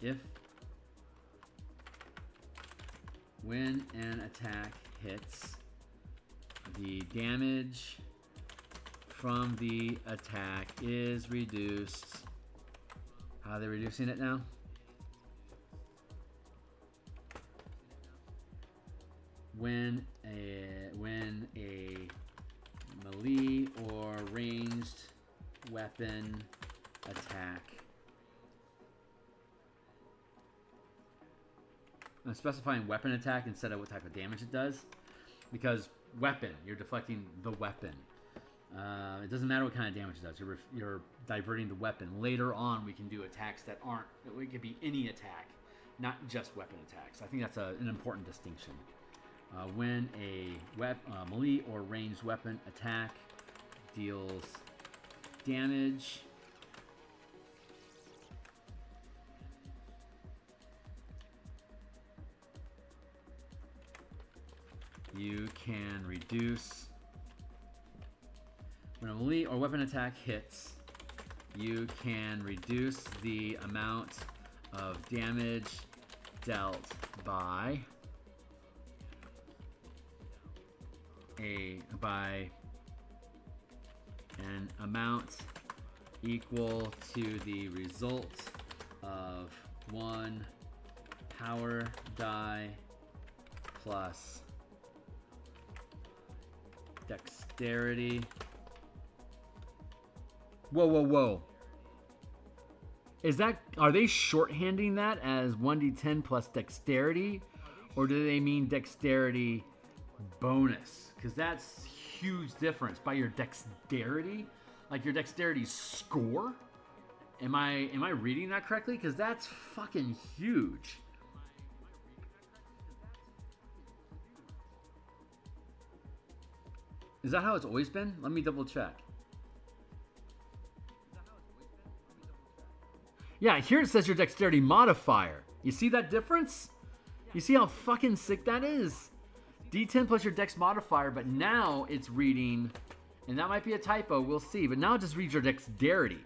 If when an attack hits, the damage from the attack is reduced. How are they reducing it now? When a melee or ranged weapon attack. I'm specifying weapon attack instead of what type of damage it does, because weapon, you're deflecting the weapon. It doesn't matter what kind of damage it does. You're diverting the weapon. Later on, we can do attacks that aren't. It could be any attack, not just weapon attacks. I think that's an important distinction. When a melee or ranged weapon attack deals damage, you can reduce. When a melee or weapon attack hits, you can reduce the amount of damage dealt by an amount equal to the result of 1 power die plus dexterity. Whoa. Is that, are they shorthanding that as 1d10 plus dexterity? Or do they mean dexterity bonus? Because that's huge difference. By your dexterity? Like your dexterity score? Am I reading that correctly? Because that's fucking huge. Is that how it's always been? Let me double check. Yeah, here it says your dexterity modifier. You see that difference? You see how fucking sick that is? D10 plus your dex modifier, but now it's reading, and that might be a typo, we'll see, but now it just reads your dexterity.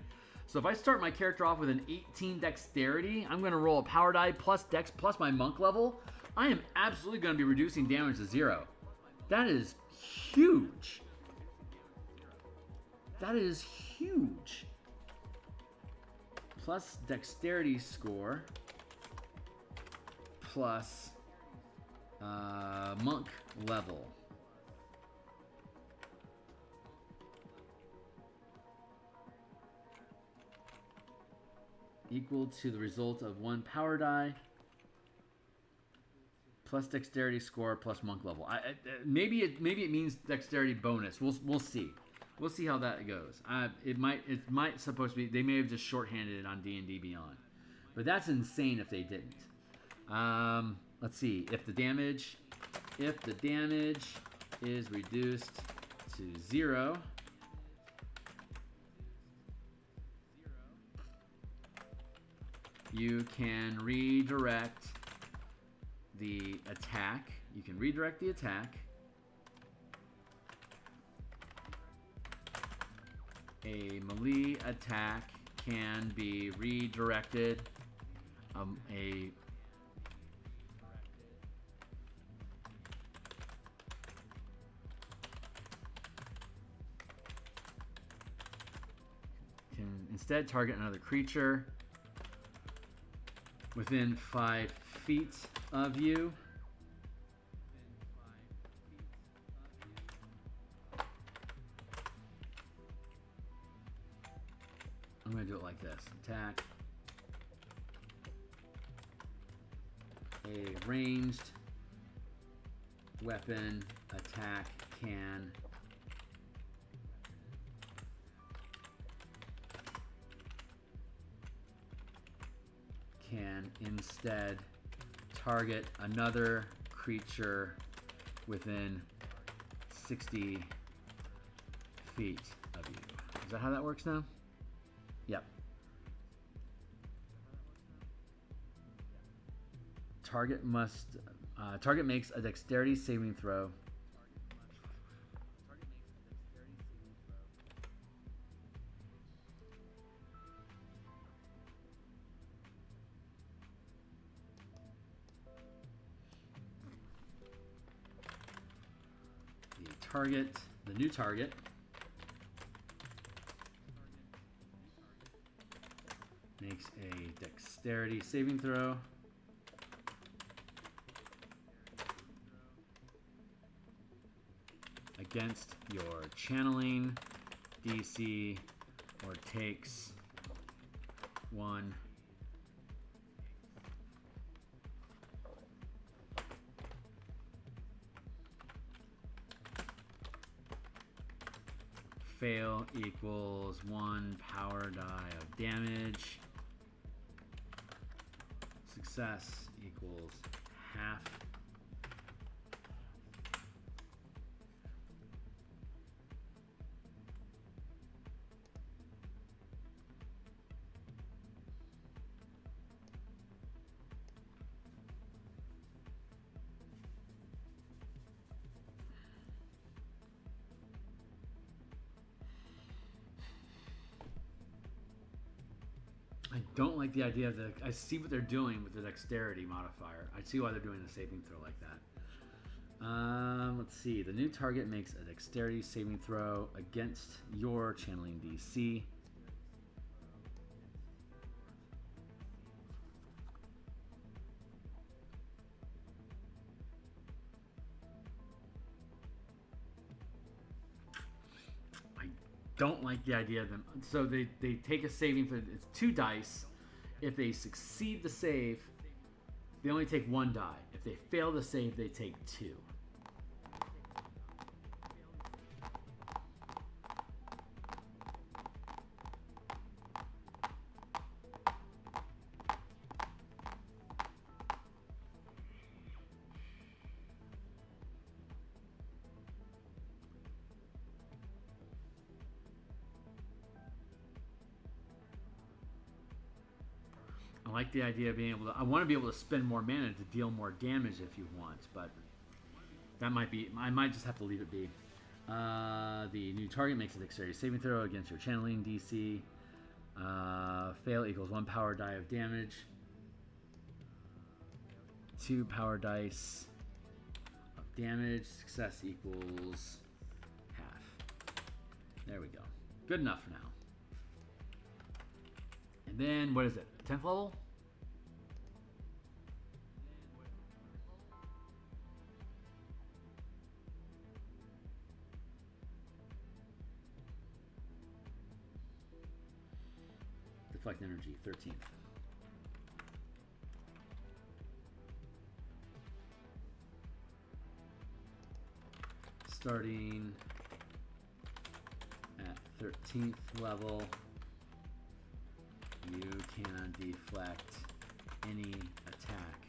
So if I start my character off with an 18 dexterity, I'm going to roll a power die plus dex plus my monk level. I am absolutely going to be reducing damage to 0. That is huge. That is huge. Plus dexterity score plus monk level. Equal to the result of 1 power die plus dexterity score plus monk level. Maybe it means dexterity bonus. We'll see. We'll see how that goes. It might supposed to be. They may have just shorthanded it on D&D Beyond, but that's insane if they didn't. Let's see if the damage is reduced to 0. You can redirect the attack. You can redirect the attack. A melee attack can be redirected. Can instead target another creature within 5 feet of you. I'm going to do it like this. Attack. A ranged weapon attack can instead target another creature within 60 feet of you. Is that how that works now? Yep. Target makes a dexterity saving throw. The new target makes a dexterity saving throw. Against your channeling DC or takes 1 fail equals 1 power die of damage. Success equals half. I don't like the idea of I see what they're doing with the dexterity modifier. I see why they're doing the saving throw like that. Let's see. The new target makes a dexterity saving throw against your channeling DC. Don't like the idea of them. So they take a saving throw. It's 2 dice. If they succeed the save, they only take 1 die. If they fail the save, they take 2. I like the idea of being able to. I want to be able to spend more mana to deal more damage if you want, but that might be. I might just have to leave it be. The new target makes a dexterity saving throw against your channeling DC. Fail equals 1 power die of damage. 2 power dice of damage. Success equals half. There we go. Good enough for now. And then, what is it? 10th level? Deflect energy, 13th. Starting at 13th level, you can deflect any attack.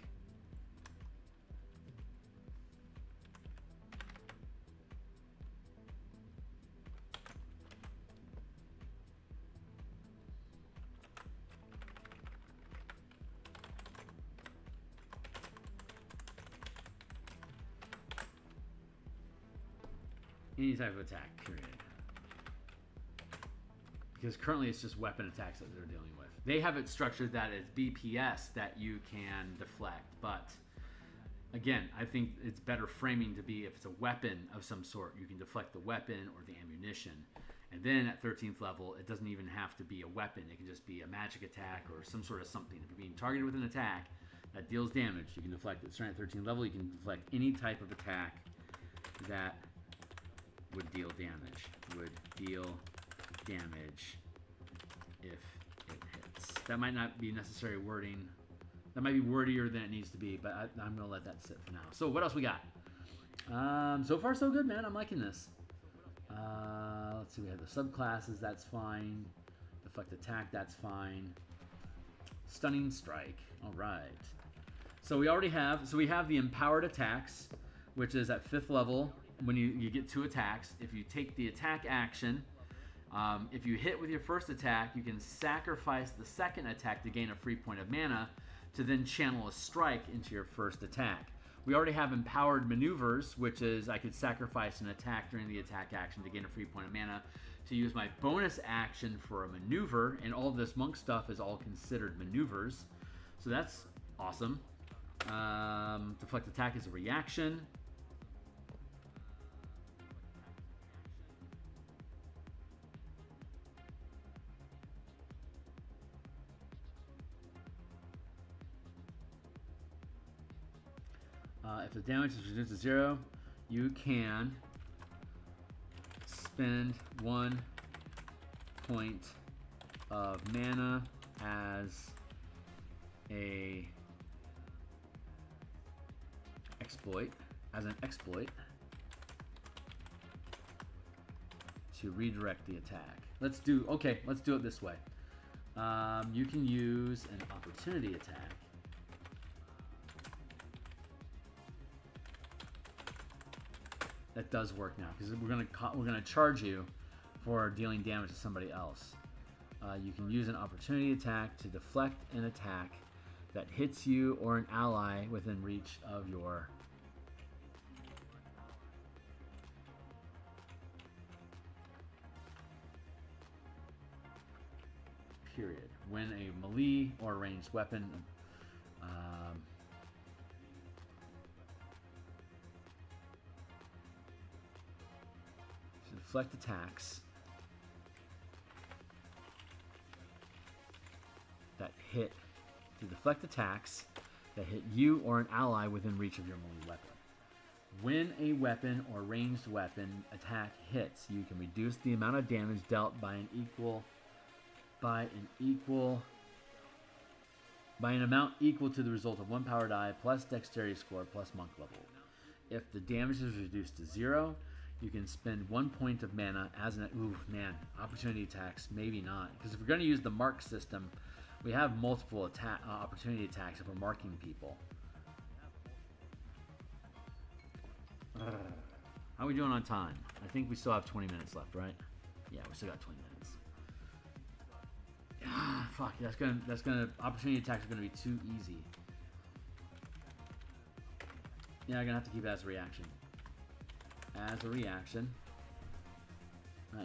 Any type of attack, period. Because currently it's just weapon attacks that they're dealing with. They have it structured that it's BPS that you can deflect, but again, I think it's better framing to be if it's a weapon of some sort, you can deflect the weapon or the ammunition. And then at 13th level, it doesn't even have to be a weapon. It can just be a magic attack or some sort of something. If you're being targeted with an attack that deals damage, you can deflect it. Starting at 13th level, you can deflect any type of attack that would deal damage. Would deal damage if it hits. That might not be necessary wording. That might be wordier than it needs to be, but I'm going to let that sit for now. So what else we got? So far, so good, man. I'm liking this. Let's see. We have the subclasses. That's fine. Deflect attack. That's fine. Stunning strike. All right. So we already have. So we have the empowered attacks, which is at 5th level. When you get 2 attacks, if you take the attack action, if you hit with your first attack, you can sacrifice the second attack to gain a free point of mana to then channel a strike into your first attack. We already have empowered maneuvers, which is I could sacrifice an attack during the attack action to gain a free point of mana to use my bonus action for a maneuver, and all of this monk stuff is all considered maneuvers. So that's awesome. Deflect attack is a reaction. If the damage is reduced to 0, you can spend 1 point of mana as an exploit to redirect the attack. Let's do it this way. You can use an opportunity attack. That does work now because we're gonna charge you for dealing damage to somebody else. You can use an opportunity attack to deflect an attack that hits you or an ally within reach of your period. When a melee or ranged weapon deflect attacks that hit you or an ally within reach of your melee weapon. When a weapon or ranged weapon attack hits, you can reduce the amount of damage dealt by an amount equal to the result of 1 power die plus dexterity score plus monk level. If the damage is reduced to 0, you can spend 1 point of mana as an... Ooh, man. Opportunity attacks. Maybe not. Because if we're going to use the mark system, we have multiple opportunity attacks if we're marking people. How are we doing on time? I think we still have 20 minutes left, right? Yeah, we still got 20 minutes. Fuck. That's gonna... Opportunity attacks are going to be too easy. Yeah, I'm going to have to keep it as a reaction.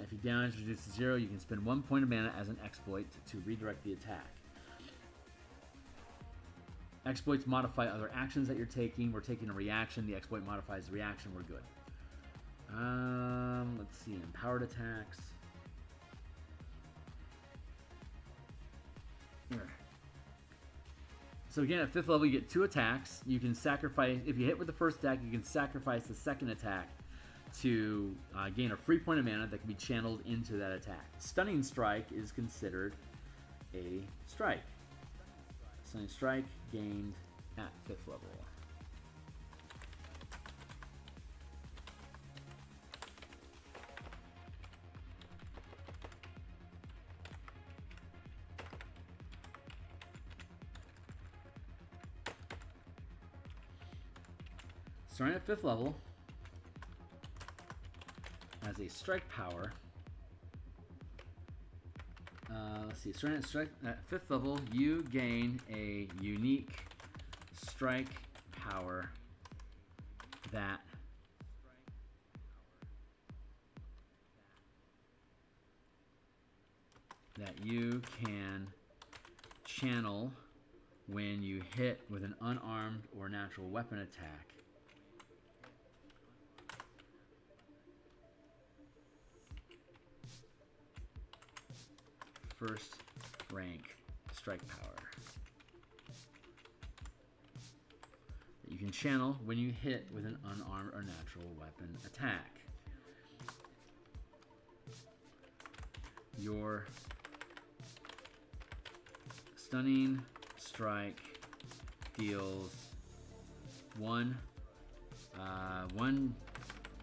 If your damage is reduced to 0, you can spend 1 point of mana as an exploit to redirect the attack. Exploits modify other actions that you're taking. We're taking a reaction. The exploit modifies the reaction. We're good. Let's see. Empowered attacks. Here. So again, at 5th level, you get 2 attacks. You can sacrifice... If you hit with the first attack, you can sacrifice the second attack to gain a free point of mana that can be channeled into that attack. Stunning strike is considered a strike. Stunning strike gained at 5th level. Starting at 5th level, as a strike power, let's see, starting at 5th level, you gain a unique strike power that you can channel when you hit with an unarmed or natural weapon attack. First rank strike power that you can channel when you hit with an unarmed or natural weapon attack. Your stunning strike deals one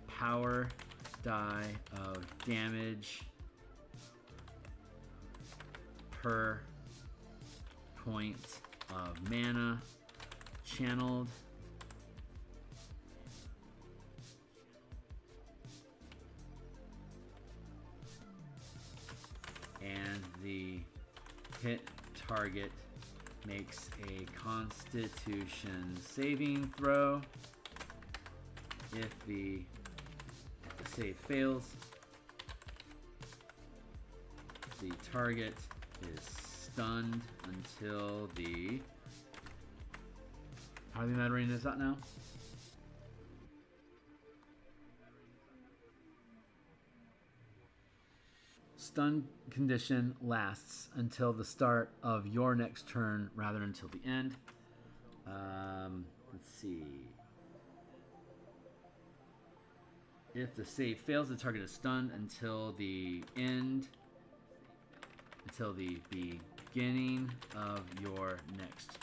power die of damage per point of mana channeled, and the hit target makes a Constitution saving throw. If the save fails, the target is stunned until the... How are the meta rating is that now? Stun condition lasts until the start of your next turn rather than until the end. Let's see. If the save fails, the target is stunned until the end, until the beginning of your next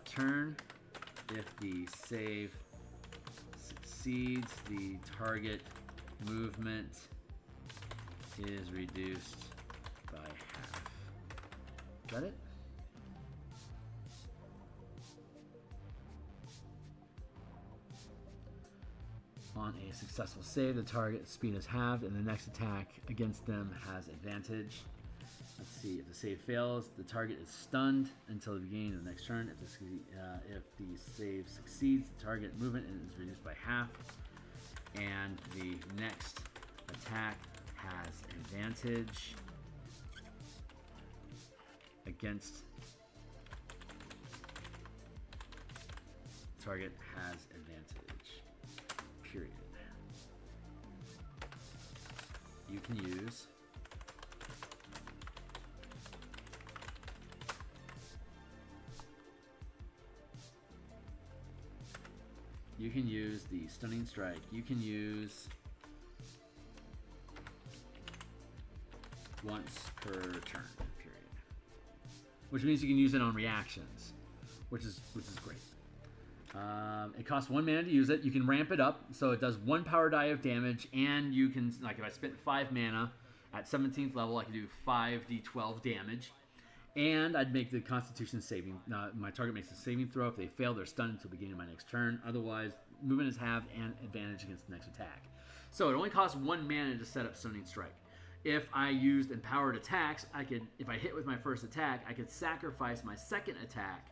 turn. If the save succeeds, the target movement is reduced by half. Is that it? On a successful save, the target's speed is halved, and the next attack against them has advantage. Let's see. If the save fails, the target is stunned until the beginning of the next turn. If the save succeeds, the target movement is reduced by half, and the next attack has advantage against target has advantage, period. You can use the stunning strike. You can use once per turn, period. Which means you can use it on reactions, which is great. It costs 1 mana to use it. You can ramp it up, so it does 1 power die of damage, and you can, like if I spent 5 mana at 17th level, I can do 5d12 damage, and I'd make the Constitution saving. My target makes a saving throw. If they fail, they're stunned until the beginning of my next turn. Otherwise, movement is halved and advantage against the next attack. So it only costs 1 mana to set up Stunning Strike. If I used empowered attacks, if I hit with my first attack, I could sacrifice my second attack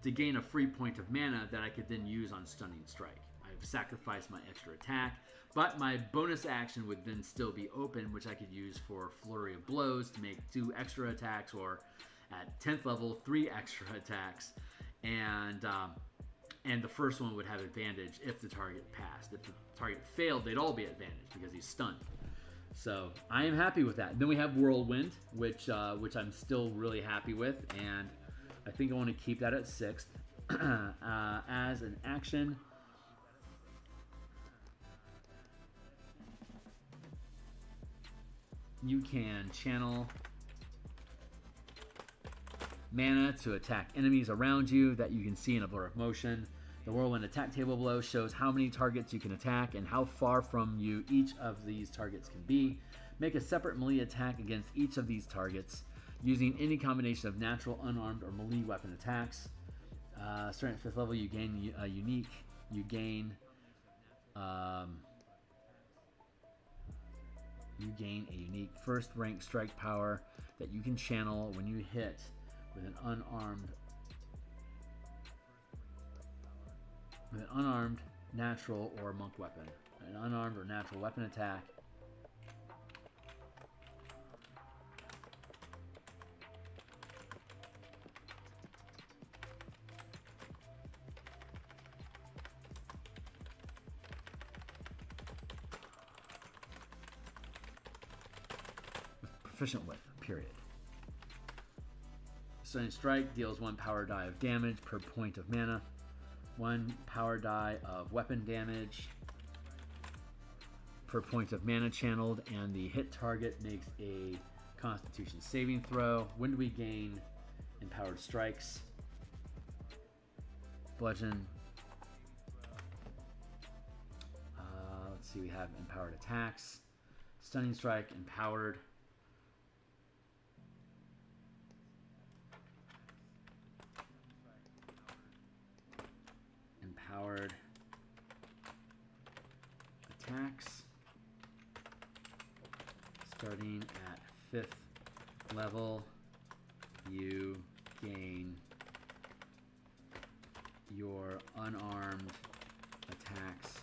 to gain a free point of mana that I could then use on Stunning Strike. I've sacrificed my extra attack, but my bonus action would then still be open, which I could use for Flurry of Blows to make 2 extra attacks, or at 10th level, 3 extra attacks, and the first one would have advantage if the target passed. If the target failed, they'd all be at advantage because he's stunned. So I am happy with that. Then we have Whirlwind, which I'm still really happy with, and I think I want to keep that at 6th. As an action, you can channel mana to attack enemies around you that you can see in a blur of motion. The whirlwind attack table below shows how many targets you can attack and how far from you each of these targets can be. Make a separate melee attack against each of these targets using any combination of natural, unarmed, or melee weapon attacks. Starting at 5th level, you gain a unique. You gain a unique first rank strike power that you can channel when you hit with an unarmed natural or monk weapon. An unarmed or natural weapon attack. Proficient with, period. Stunning Strike deals 1 power die of damage per point of mana. 1 power die of weapon damage per point of mana channeled, and the hit target makes a Constitution saving throw. When do we gain Empowered Strikes? Bludgeon. Let's see, we have Empowered Attacks. Stunning Strike, Empowered. Empowered attacks. Starting at 5th level, you gain your unarmed attacks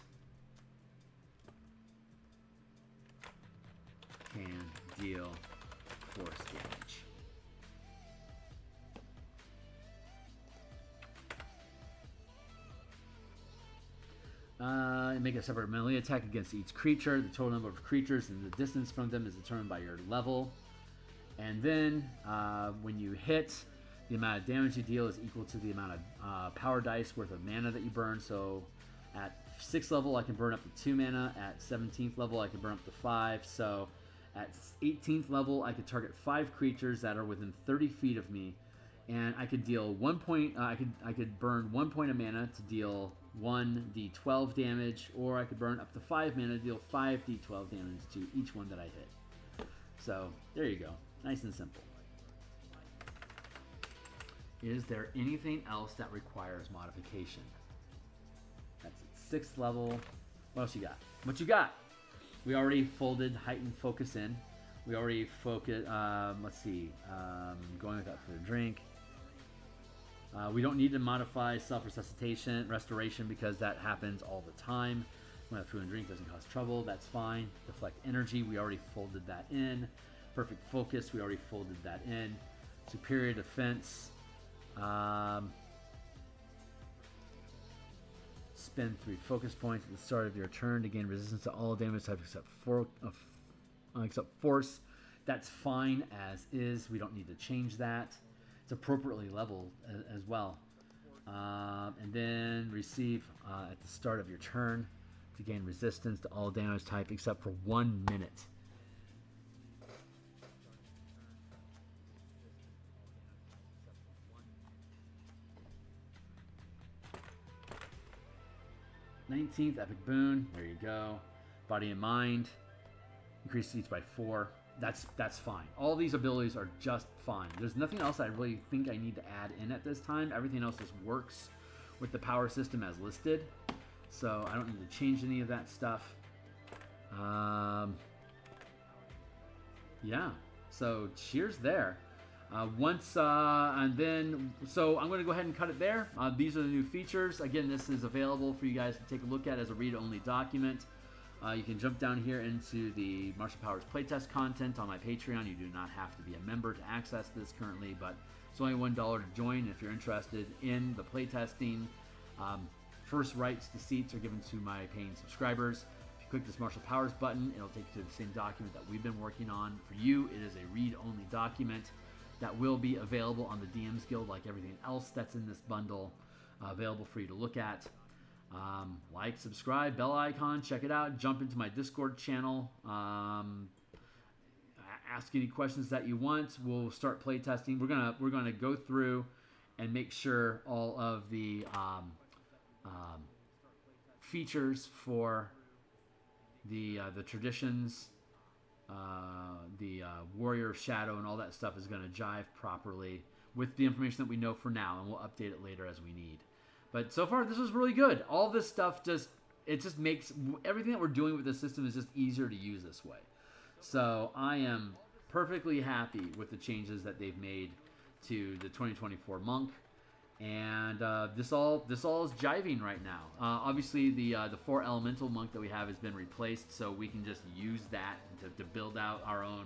can deal force damage. Make a separate melee attack against each creature. The total number of creatures and the distance from them is determined by your level. And then when you hit, the amount of damage you deal is equal to the amount of power dice worth of mana that you burn. So at 6th level, I can burn up to 2 mana. At 17th level, I can burn up to 5. So at 18th level, I could target 5 creatures that are within 30 feet of me, and I could deal 1 point. I could burn 1 point of mana to deal 1d12 damage, or I could burn up to 5 mana to deal 5d12 damage to each one that I hit. So there you go, nice and simple. Is there anything else that requires modification? That's at 6th level. What else you got? What you got? We already folded heightened focus in. We already focus. Let's see. Going without further drink. We don't need to modify self-resuscitation, restoration, because that happens all the time. When food and drink doesn't cause trouble, that's fine. Deflect energy, we already folded that in. Perfect focus, we already folded that in. Superior defense. Spend 3 focus points at the start of your turn to gain resistance to all damage types except force. That's fine as is. We don't need to change that. It's appropriately leveled as well. And then receive at the start of your turn to gain resistance to all damage type except for 1 minute. '19th Epic Boon. There you go. Body and Mind. Increase each by 4. That's fine. All these abilities are just fine. There's nothing else I really think I need to add in at this time. Everything else just works with the power system as listed. So I don't need to change any of that stuff. Yeah. So cheers there. And then, so I'm going to go ahead and cut it there. These are the new features. Again, this is available for you guys to take a look at as a read-only document. You can jump down here into the Martial Powers playtest content on my Patreon. You do not have to be a member to access this currently, but it's only $1 to join if you're interested in the playtesting. First rights to seats are given to my paying subscribers. If you click this Martial Powers button, it'll take you to the same document that we've been working on. For you, it is a read-only document that will be available on the DMsGuild like everything else that's in this bundle, available for you to look at. Like, subscribe, bell icon, check it out. Jump into my Discord channel. ask any questions that you want. We'll start playtesting. We're gonna go through and make sure all of the features for the traditions, the warrior of shadow, and all that stuff is going to jive properly with the information that we know for now, and we'll update it later as we need. But so far, this was really good. All this stuff just makes everything that we're doing with the system is just easier to use this way. So I am perfectly happy with the changes that they've made to the 2024 monk. And this all is jiving right now. Obviously, the 4 elemental monk that we have has been replaced, so we can just use that to build out our own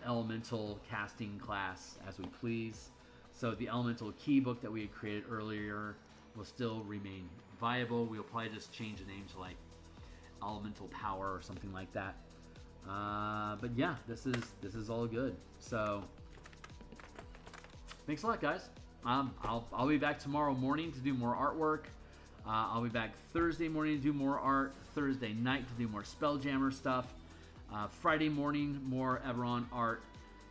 elemental casting class as we please. So the elemental key book that we had created earlier will still remain viable. We'll probably just change the name to like elemental power or something like that. But yeah, this is all good. So thanks a lot, guys. I'll be back tomorrow morning to do more artwork. I'll be back Thursday morning to do more art. Thursday night to do more Spelljammer stuff. Friday morning more Everon art,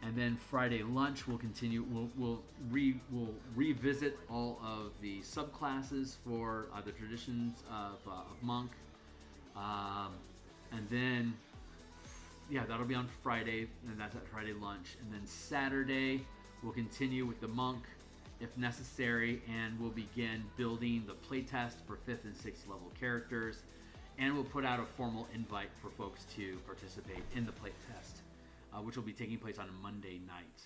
and then Friday lunch we'll continue. We'll revisit all of the subclasses for the traditions of monk, and then yeah, that'll be on Friday, and that's at Friday lunch. And then Saturday we'll continue with the monk, if necessary, and we'll begin building the playtest for 5th and 6th level characters, and we'll put out a formal invite for folks to participate in the playtest, which will be taking place on a Monday night.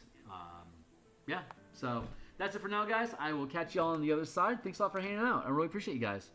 Yeah, so that's it for now, guys. I will catch you all on the other side. Thanks a lot for hanging out. I really appreciate you guys.